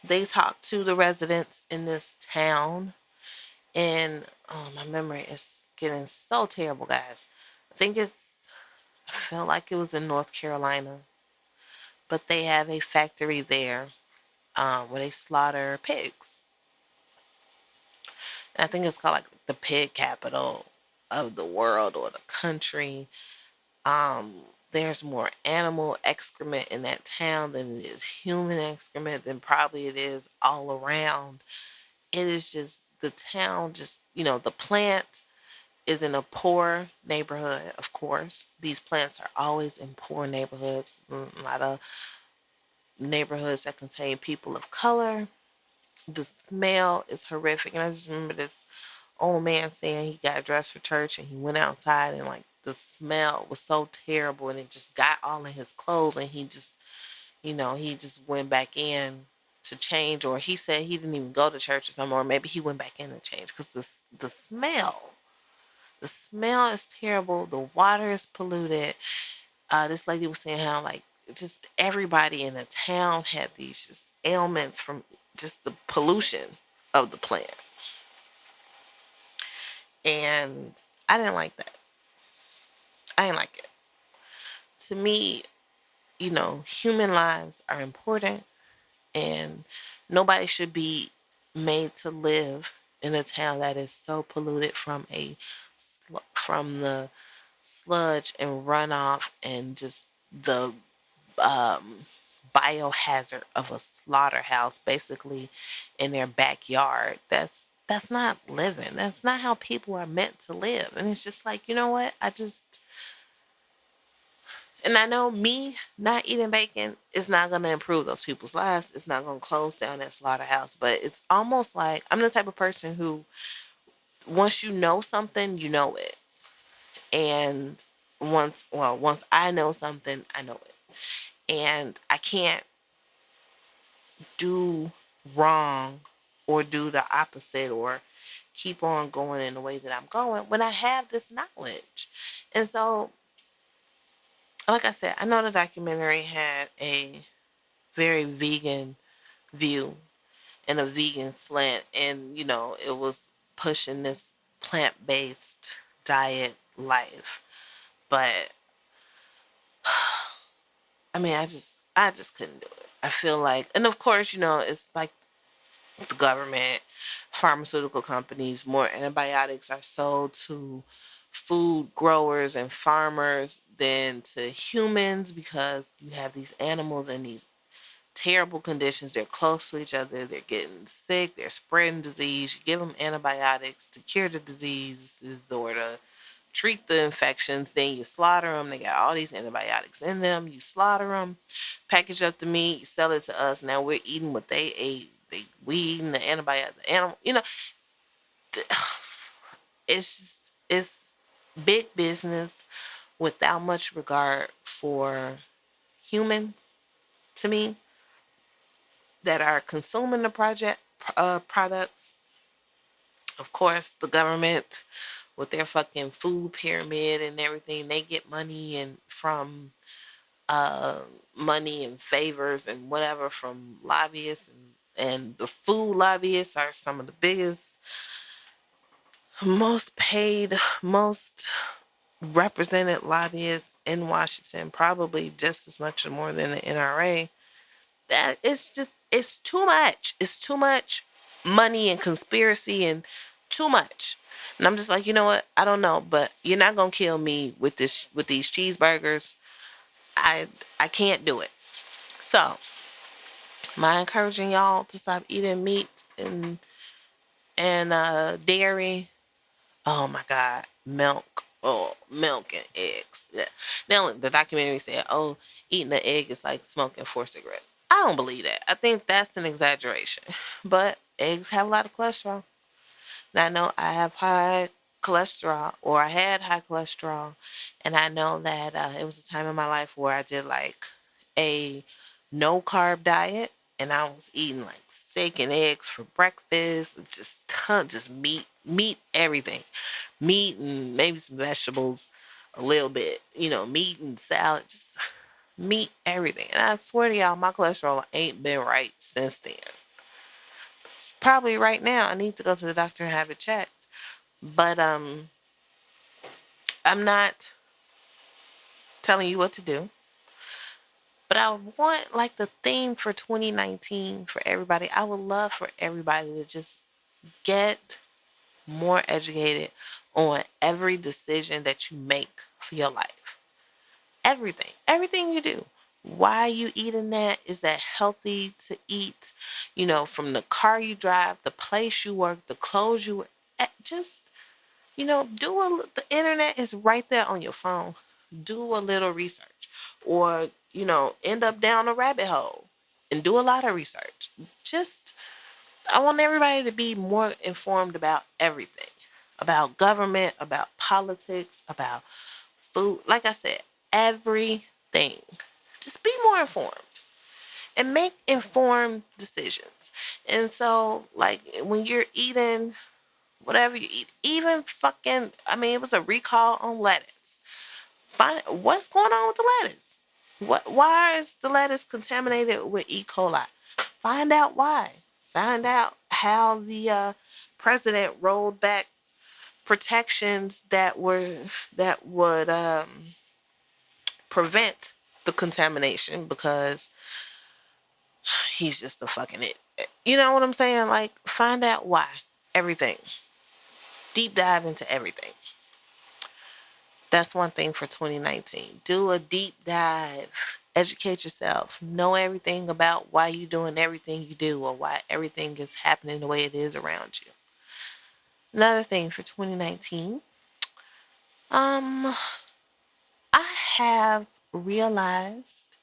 C: they talk to the residents in this town, and oh, my memory is getting so terrible, guys. I think I feel like it was in North Carolina, but they have a factory there where they slaughter pigs. And I think it's called like the pig capital of the world or the country. Um, there's more animal excrement in that town than it is human excrement, than probably it is all around. It is just the town, just, the plant is in a poor neighborhood, of course. These plants are always in poor neighborhoods, a lot of neighborhoods that contain people of color. The smell is horrific. And I just remember this old man saying he got dressed for church and he went outside, and like the smell was so terrible and it just got all in his clothes, and he just went back in to change, or he said he didn't even go to church or something, or maybe he went back in to change because the smell is terrible. The water is polluted. This lady was saying how like just everybody in the town had these just ailments from just the pollution of the plant. And I didn't like that. I didn't like it. To me, human lives are important, and nobody should be made to live in a town that is so polluted from the sludge and runoff and just the um, biohazard of a slaughterhouse basically in their backyard. That's not living. That's not how people are meant to live. And it's just like, you know what? And I know me not eating bacon is not going to improve those people's lives. It's not going to close down that slaughterhouse. But it's almost like I'm the type of person who, once you know something, you know it. And once I know something, I know it. And I can't do wrong or do the opposite or keep on going in the way that I'm going when I have this knowledge. And so, like I said, I know the documentary had a very vegan view and a vegan slant, and it was pushing this plant-based diet life. But I mean, I just couldn't do it. I feel like, and of course, it's like the government, pharmaceutical companies, more antibiotics are sold to food growers and farmers than to humans, because you have these animals in these terrible conditions. They're close to each other. They're getting sick. They're spreading disease. You give them antibiotics to cure the diseases or to treat the infections. Then you slaughter them. They got all these antibiotics in them. You slaughter them, package up the meat, you sell it to us. Now we're eating what they ate. We eating the antibiotic, the animal. It's big business without much regard for humans, to me, that are consuming the products. Of course, the government with their fucking food pyramid and everything, they get money and from uh, money and favors and whatever from lobbyists, and the food lobbyists are some of the biggest, most paid, most represented lobbyists in Washington, probably just as much or more than the NRA. That it's too much. It's too much money and conspiracy and too much. And I'm just like, you know what? I don't know, but you're not gonna kill me with these cheeseburgers. I I can't do it. So, am I encouraging y'all to stop eating meat and dairy? Oh my God, milk. Oh, milk and eggs. Yeah. Now the documentary said, "Oh, eating an egg is like smoking 4 cigarettes." I don't believe that. I think that's an exaggeration. But eggs have a lot of cholesterol. Now I know I have high cholesterol, or I had high cholesterol, and I know that it was a time in my life where I did like a no carb diet, and I was eating like steak and eggs for breakfast, just meat, everything, meat and maybe some vegetables, a little bit, meat and salad, just meat, everything. And I swear to y'all, my cholesterol ain't been right since then. Probably right now I need to go to the doctor and have it checked. But I'm not telling you what to do. But I want like the theme for 2019 for everybody. I would love for everybody to just get more educated on every decision that you make for your life. Everything. Everything you do. Why you eating that? Is that healthy to eat? From the car you drive, the place you work, the clothes you wear. Just the internet is right there on your phone. Do a little research, or end up down a rabbit hole and do a lot of research. Just, I want everybody to be more informed about everything, about government, about politics, about food. Like I said, everything. Just be more informed and make informed decisions. And so, like, when you're eating whatever you eat, even it was a recall on lettuce. Find what's going on with the lettuce. Why is the lettuce contaminated with E. coli? Find out why. Find out how the president rolled back protections that would prevent the contamination, because he's just a fucking it. You know what I'm saying? Like, find out why. Everything. Deep dive into everything. That's one thing for 2019. Do a deep dive. Educate yourself. Know everything about why you're doing everything you do, or why everything is happening the way it is around you. Another thing for 2019, I have realized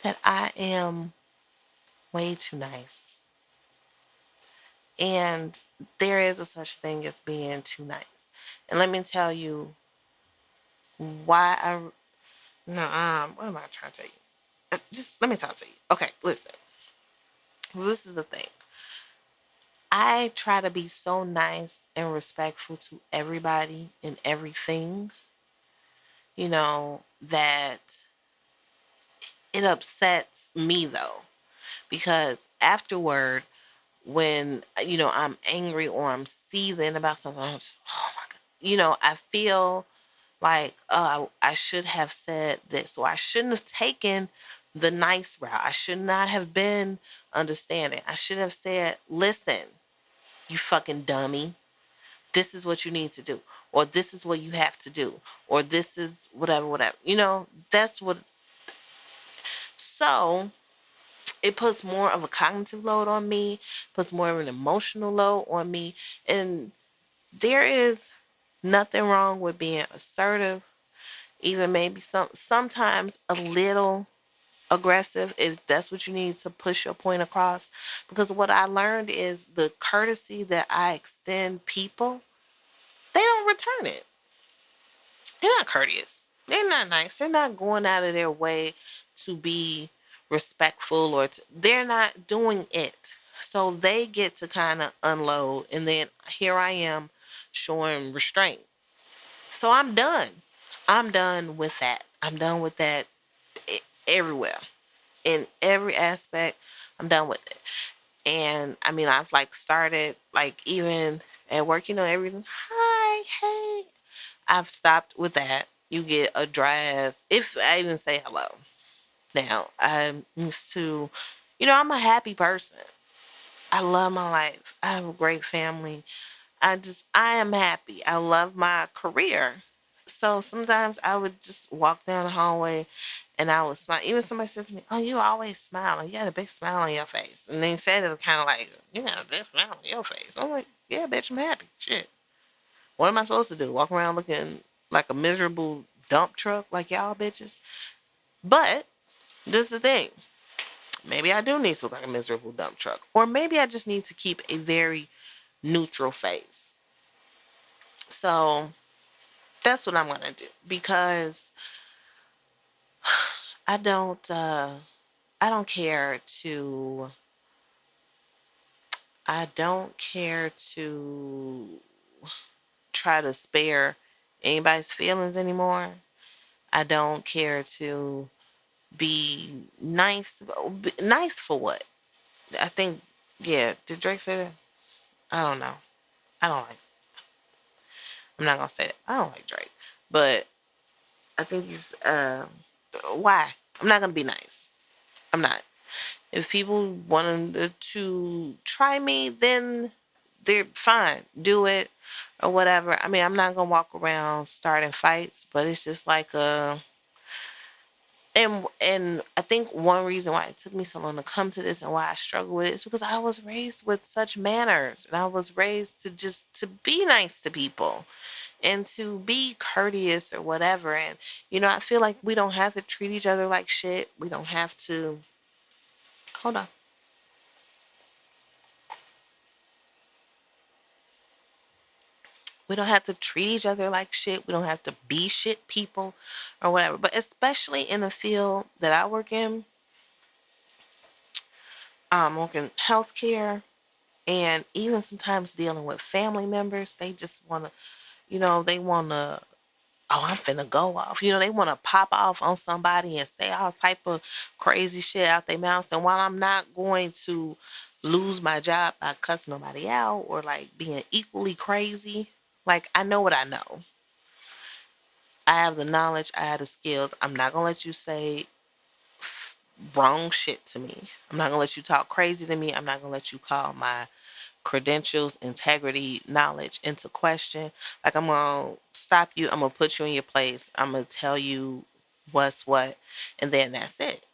C: that I am way too nice. And there is a such thing as being too nice. And let me tell you why what am I trying to tell you? Just let me talk to you. Okay, listen. This is the thing. I try to be so nice and respectful to everybody and everything, that it upsets me though. Because afterward, when, I'm angry or I'm seething about something, I'm just, oh my God. I feel like, I should have said this, or I shouldn't have taken the nice route. I should not have been understanding. I should have said, listen, you fucking dummy. This is what you need to do. Or this is what you have to do. Or this is whatever, whatever. That's what. So it puts more of a cognitive load on me, puts more of an emotional load on me. And there is nothing wrong with being assertive, even maybe sometimes a little aggressive, if that's what you need to push your point across. Because what I learned is the courtesy that I extend people, they don't return it. They're not courteous. They're not nice. They're not going out of their way to be respectful, they're not doing it. So they get to kind of unload, and then here I am showing restraint. So I'm done. I'm done with that. I'm done with that everywhere. In every aspect, I'm done with it. And I've like started, like, even at work, everything. Hi, hey. I've stopped with that. You get a dry ass. If I even say hello. Now, I'm used to, I'm a happy person. I love my life. I have a great family. I am happy. I love my career. So sometimes I would just walk down the hallway and I would smile. Even somebody says to me, "Oh, you always smile. Like, you got a big smile on your face." And they said it kind of like, "You got a big smile on your face." I'm like, "Yeah, bitch, I'm happy. Shit. What am I supposed to do? Walk around looking like a miserable dump truck like y'all bitches?" But this is the thing. Maybe I do need to look like a miserable dump truck. Or maybe I just need to keep a very neutral face. So that's what I'm gonna do because I don't I don't care to I don't care to try to spare anybody's feelings anymore. I don't care to be nice. Nice for what? I think, yeah, did Drake say that? I don't know. I don't like I'm not gonna say that. I don't like Drake. But I think he's why? I'm not gonna be nice. I'm not. If people wanted to try me, then they're fine. Do it or whatever. I mean, I'm not gonna walk around starting fights, but it's just like and I think one reason why it took me so long to come to this and why I struggle with it is because I was raised with such manners and I was raised to be nice to people and to be courteous or whatever. And I feel like we don't have to treat each other like shit. We don't have to hold on. We don't have to treat each other like shit. We don't have to be shit people or whatever. But especially in the field that I work in, working healthcare and even sometimes dealing with family members, they just want to, they want to, oh, I'm finna go off. They want to pop off on somebody and say all type of crazy shit out their mouths. And while I'm not going to lose my job by cussing nobody out or like being equally crazy, like I know what I know. I have the knowledge, I have the skills. I'm not gonna let you say wrong shit to me. I'm not gonna let you talk crazy to me. I'm not gonna let you call my credentials, integrity, knowledge into question. Like I'm gonna stop you. I'm gonna put you in your place. I'm gonna tell you what's what, and then that's it.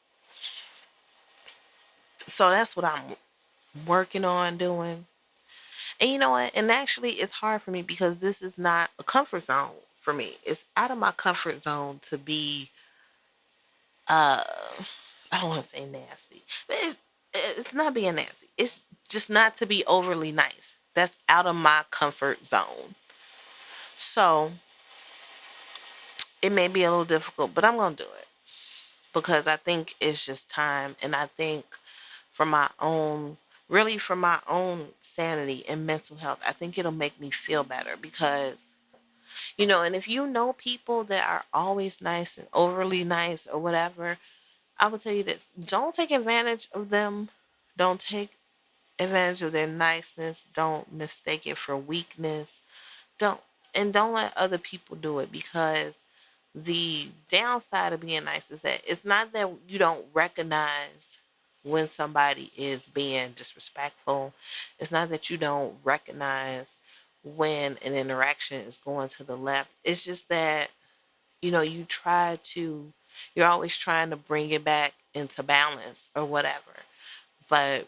C: So that's what I'm working on doing. And you know what? And actually, it's hard for me because this is not a comfort zone for me. It's out of my comfort zone to be uh I don't want to say nasty. But it's not being nasty. It's just not to be overly nice. That's out of my comfort zone. So it may be a little difficult, but I'm going to do it because I think it's just time. And I think for my own, really for my own sanity and mental health, I think it'll make me feel better because, and if you know people that are always nice and overly nice or whatever, I will tell you this: don't take advantage of them. Don't take advantage of their niceness. Don't mistake it for weakness. Don't don't let other people do it because the downside of being nice is that it's not that you don't recognize when somebody is being disrespectful. It's not that you don't recognize when an interaction is going to the left. It's just that you're always trying to bring it back into balance or whatever. But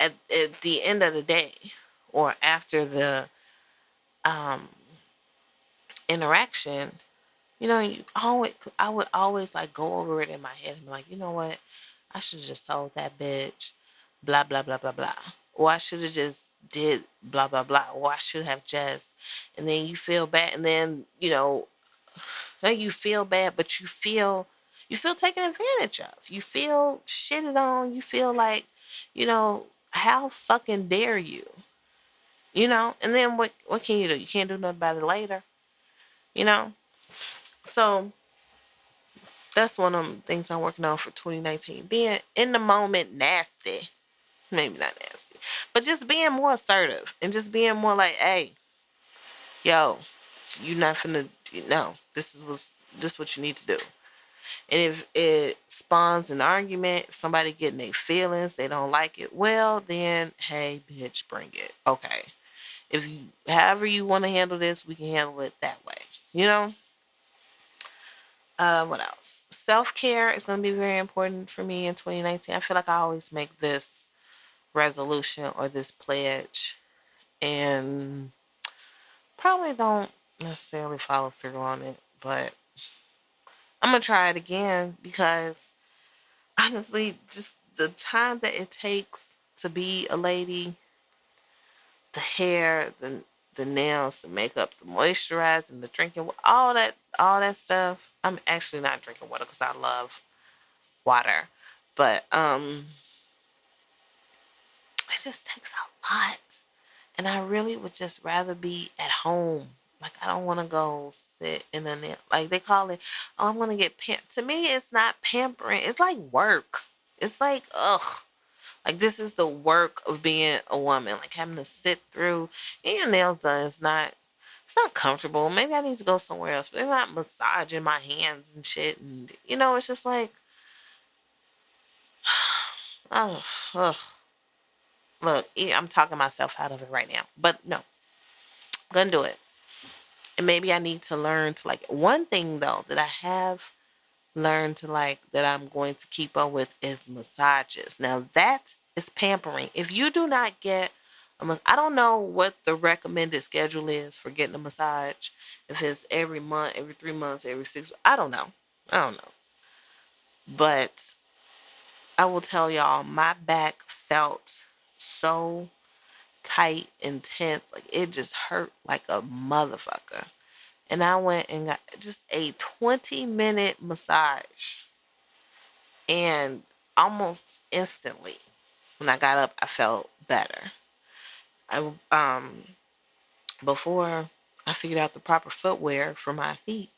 C: at the end of the day or after the um, interaction, I would always like go over it in my head and be like, you know what? I should have just told that bitch, blah, blah, blah, blah, blah. Or I should have just did blah, blah, blah. Or I should have just, and then you feel bad. And then, like you feel bad, but you feel taken advantage of. You feel shitted on. You feel like, how fucking dare you? And then what can you do? You can't do nothing about it later. You know? So that's one of the things I'm working on for 2019. Being in the moment nasty. Maybe not nasty. But just being more assertive and just being more like, hey. yo, you're not finna, no, this is what you need to do. And if it spawns an argument, somebody getting their feelings, they don't like it, well, then, hey, bitch, bring it. Okay. If you, however you want to handle this, we can handle it that way. You know? What else? Self-care is going to be very important for me in 2019. I feel like I always make this resolution or this pledge and probably don't necessarily follow through on it, but I'm going to try it again because honestly, just the time that it takes to be a lady, the hair, the nails, the makeup, the moisturizing, the drinking, all that stuff. I'm actually not drinking water because I love water, but it just takes a lot, and I really would just rather be at home. Like I don't want to go sit in a nail. Like they call it, oh, I'm gonna get To me, it's not pampering. It's like work. It's like ugh. Like this is the work of being a woman. Like having to sit through getting your nails done is not. It's not comfortable. Maybe I need to go somewhere else. But they're not massaging my hands and shit. And it's just like, oh, ugh. Look, I'm talking myself out of it right now. But no, gonna do it. And maybe I need to learn to like one thing though that I have learned to like that I'm going to keep up with is massages. Now that is pampering. If you do not get I don't know what the recommended schedule is for getting a massage. If it's every month, every 3 months, every 6, I don't know. I don't know. But I will tell y'all, my back felt so tight and tense. Like it just hurt like a motherfucker. And I went and got just a 20-minute massage. And almost instantly, when I got up, I felt better. I Before I figured out the proper footwear for my feet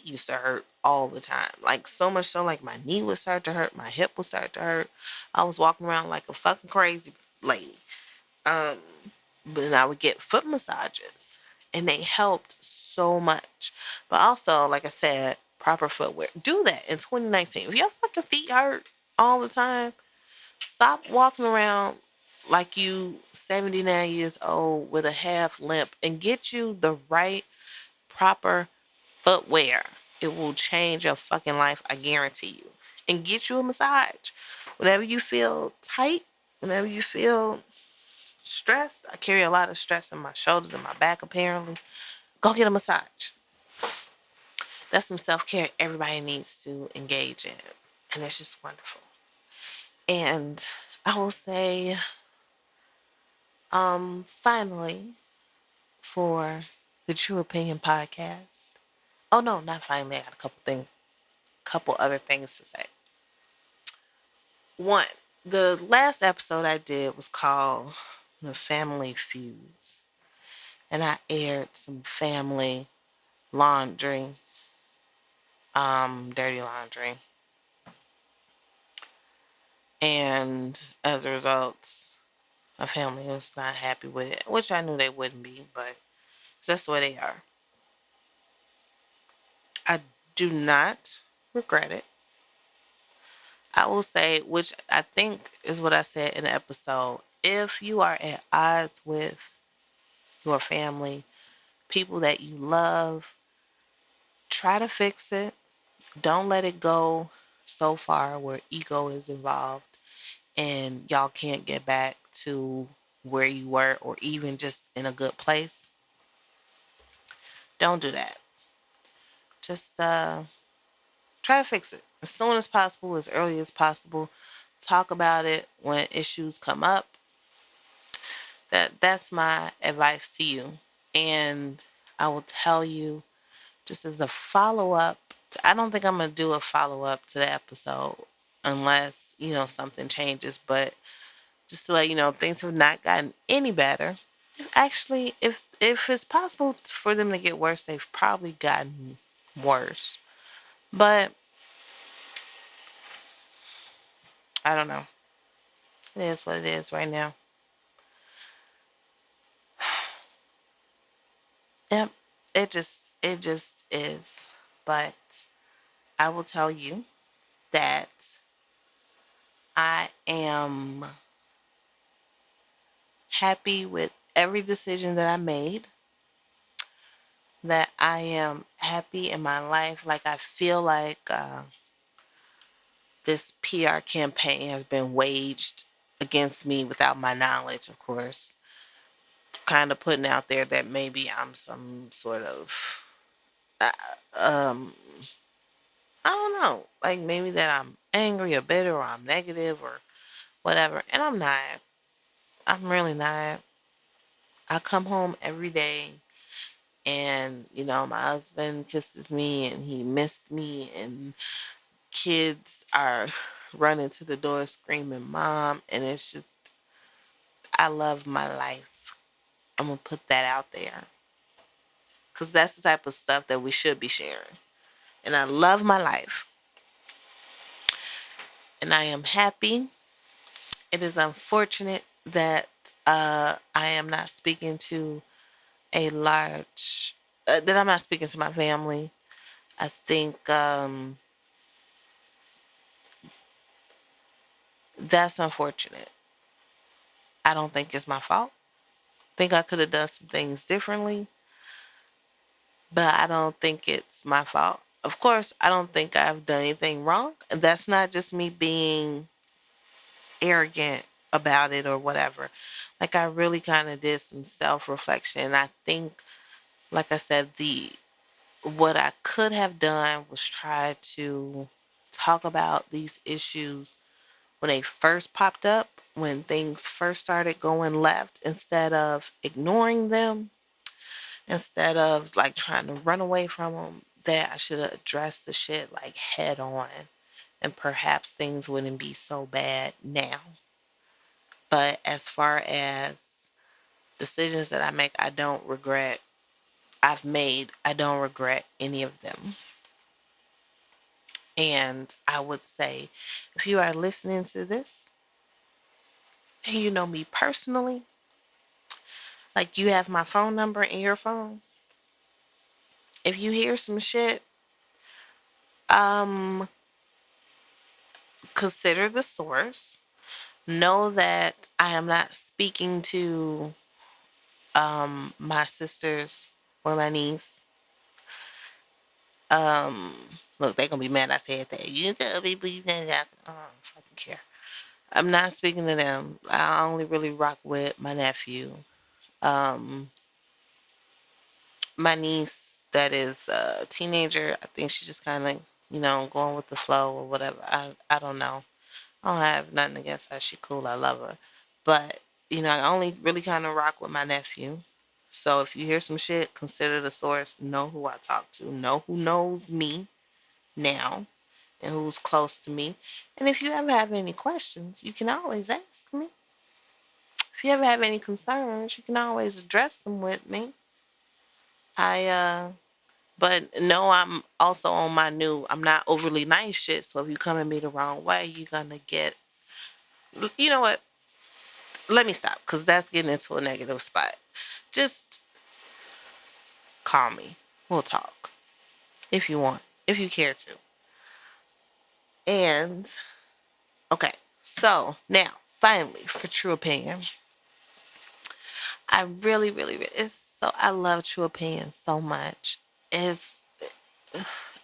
C: used to hurt all the time. Like so much so, like my knee would start to hurt, my hip would start to hurt. I was walking around like a fucking crazy lady. Um, but then I would get foot massages, and they helped so much. But also, like I said, proper footwear. Do that in 2019. If your fucking feet hurt all the time, stop walking around like you 79 years old with a half limp and get you the right proper footwear. It will change your fucking life, I guarantee you. And get you a massage. Whenever you feel tight, whenever you feel stressed, I carry a lot of stress in my shoulders and my back apparently. Go get a massage. That's some self-care everybody needs to engage in. And it's just wonderful. And I will say, finally, for the True Opinion podcast. Oh no, not finally. I got couple other things to say. One, the last episode I did was called The Family Feuds. And I aired some family laundry, dirty laundry. And as a result, my family was not happy with it, which I knew they wouldn't be, but that's the way they are. I do not regret it. I will say, which I think is what I said in the episode, if you are at odds with your family, people that you love, try to fix it. Don't let it go so far where ego is involved and y'all can't get back to where you were or even just in a good place. Don't do that. Just try to fix it as soon as possible, as early as possible. Talk about it when issues come up. That's my advice to you. And I will tell you, just as a follow-up, I don't think I'm going to do a follow-up to the episode unless, something changes. But just to let you know, things have not gotten any better. Actually, if it's possible for them to get worse, they've probably gotten worse. But I don't know. It is what it is right now. Yep. It just is. But I will tell you that I am happy with every decision that I made, that I am happy in my life. Like, I feel like this PR campaign has been waged against me without my knowledge, of course. Kind of putting out there that maybe I'm some sort of, uh, um, I don't know, like maybe that I'm angry or bitter or I'm negative or whatever. And I'm not. I'm really not. I come home every day and, my husband kisses me and he missed me, and kids are running to the door screaming, Mom. And it's just, I love my life. I'm going to put that out there because that's the type of stuff that we should be sharing. And I love my life and I am happy. It is unfortunate that I am not speaking to a large, that I'm not speaking to my family. I think that's unfortunate. I don't think it's my fault. I think I could have done some things differently, but I don't think it's my fault. Of course, I don't think I've done anything wrong. And that's not just me being arrogant about it or whatever. Like, I really kind of did some self-reflection. I think, like I said, the what I could have done was try to talk about these issues when they first popped up, when things first started going left, instead of ignoring them, instead of like trying to run away from them. That I should have addressed the shit like head on, and perhaps things wouldn't be so bad now. But as far as decisions that I make, I don't regret. I've made, I don't regret any of them. And I would say, if you are listening to this and you know me personally, like you have my phone number in your phone, if you hear some shit, um, consider the source. Know that I am not speaking to my sisters or my niece. Um, Look, they gonna be mad I said that. You tell people you didn't have. I don't fucking care. I'm not speaking to them. I only really rock with my nephew. Um, my niece that is a teenager, I think she's just kind of, going with the flow or whatever. I don't know. I don't have nothing against her. She cool. I love her. But, I only really kind of rock with my nephew. So if you hear some shit, consider the source. Know who I talk to. Know who knows me now and who's close to me. And if you ever have any questions, you can always ask me. If you ever have any concerns, you can always address them with me. I But no, I'm also on my new, I'm not overly nice shit. So if you come at me the wrong way, you're going to get, you know what? Let me stop because that's getting into a negative spot. Just call me. We'll talk if you want, if you care to. And, okay. So now, finally, for True Opinion, I really, really, really, I love True Opinion so much. It's,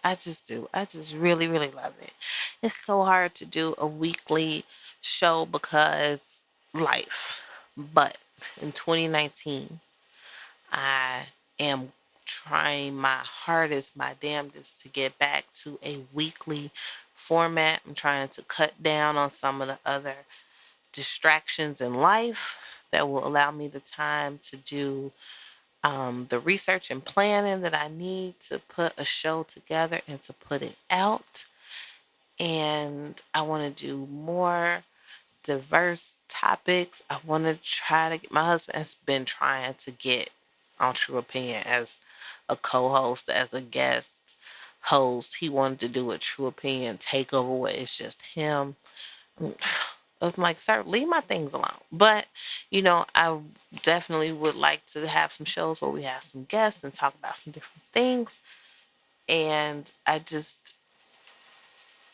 C: I just do. I just really, really love it. It's so hard to do a weekly show because life. But in 2019, I am trying my hardest, my damnedest to get back to a weekly format. I'm trying to cut down on some of the other distractions in life that will allow me the time to do the research and planning that I need to put a show together and to put it out. And I want to do more diverse topics. I want to try to get, my husband has been trying to get on True Opinion as a co-host, as a guest host. He wanted to do a True Opinion takeover where it's just him. I'm like, sir, leave my things alone. But, I definitely would like to have some shows where we have some guests and talk about some different things. And I just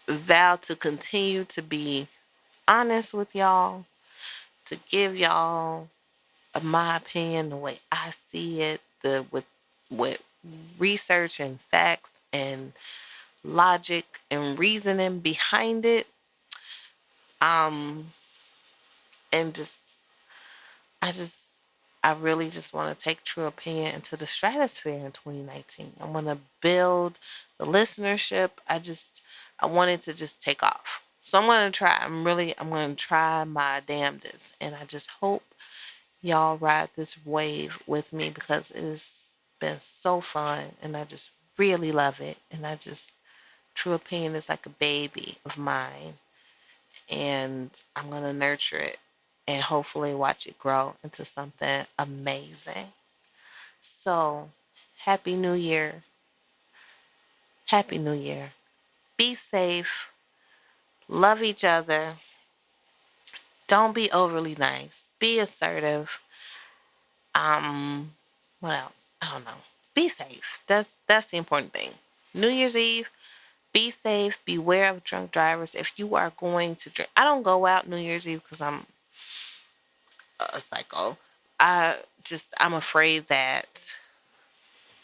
C: vow to continue to be honest with y'all, to give y'all my opinion the way I see it, with research and facts and logic and reasoning behind it. Um and I just I really just want to take True Opinion into the stratosphere in 2019. I want to build the listenership. I want it to just take off. So I'm going to try. I'm going to try my damnedest. And I just hope y'all ride this wave with me because it's been so fun and I just really love it. And True Opinion is like a baby of mine and I'm going to nurture it and hopefully watch it grow into something amazing. So, Happy New Year. Happy New Year. Be safe. Love each other. Don't be overly nice. Be assertive. Um, what else? I don't know. Be safe. That's the important thing. New Year's Eve, be safe. Beware of drunk drivers. If you are going to drink, I don't go out New Year's Eve because I'm a psycho. I'm afraid that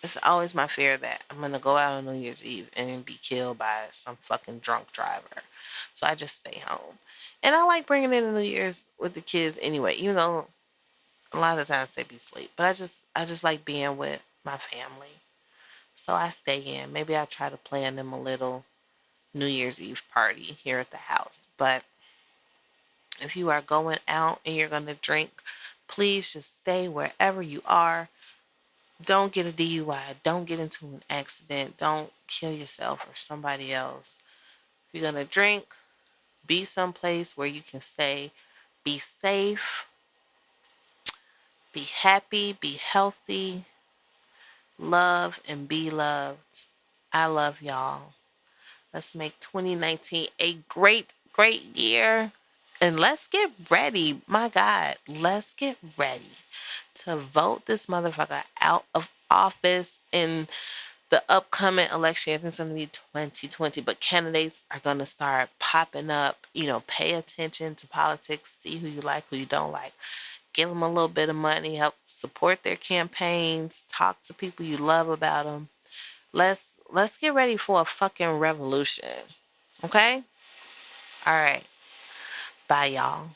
C: it's always my fear that I'm gonna go out on New Year's Eve and be killed by some fucking drunk driver. So I just stay home. And I like bringing in the New Year's with the kids anyway, even though a lot of times they be asleep. But I just like being with my family. So I stay in. Maybe I try to plan them a little New Year's Eve party here at the house. But if you are going out and you're gonna drink, please just stay wherever you are. Don't get a DUI. Don't get into an accident. Don't kill yourself or somebody else. If you're going to drink, be someplace where you can stay. Be safe. Be happy. Be healthy. Love and be loved. I love y'all. Let's make 2019 a great, great year. And let's get ready. My God, let's get ready to vote this motherfucker out of office in the upcoming election. I think it's going to be 2020, but candidates are going to start popping up. Pay attention to politics, see who you like, who you don't like. Give them a little bit of money, help support their campaigns, talk to people you love about them. Let's get ready for a fucking revolution. Okay? All right. Bye, y'all.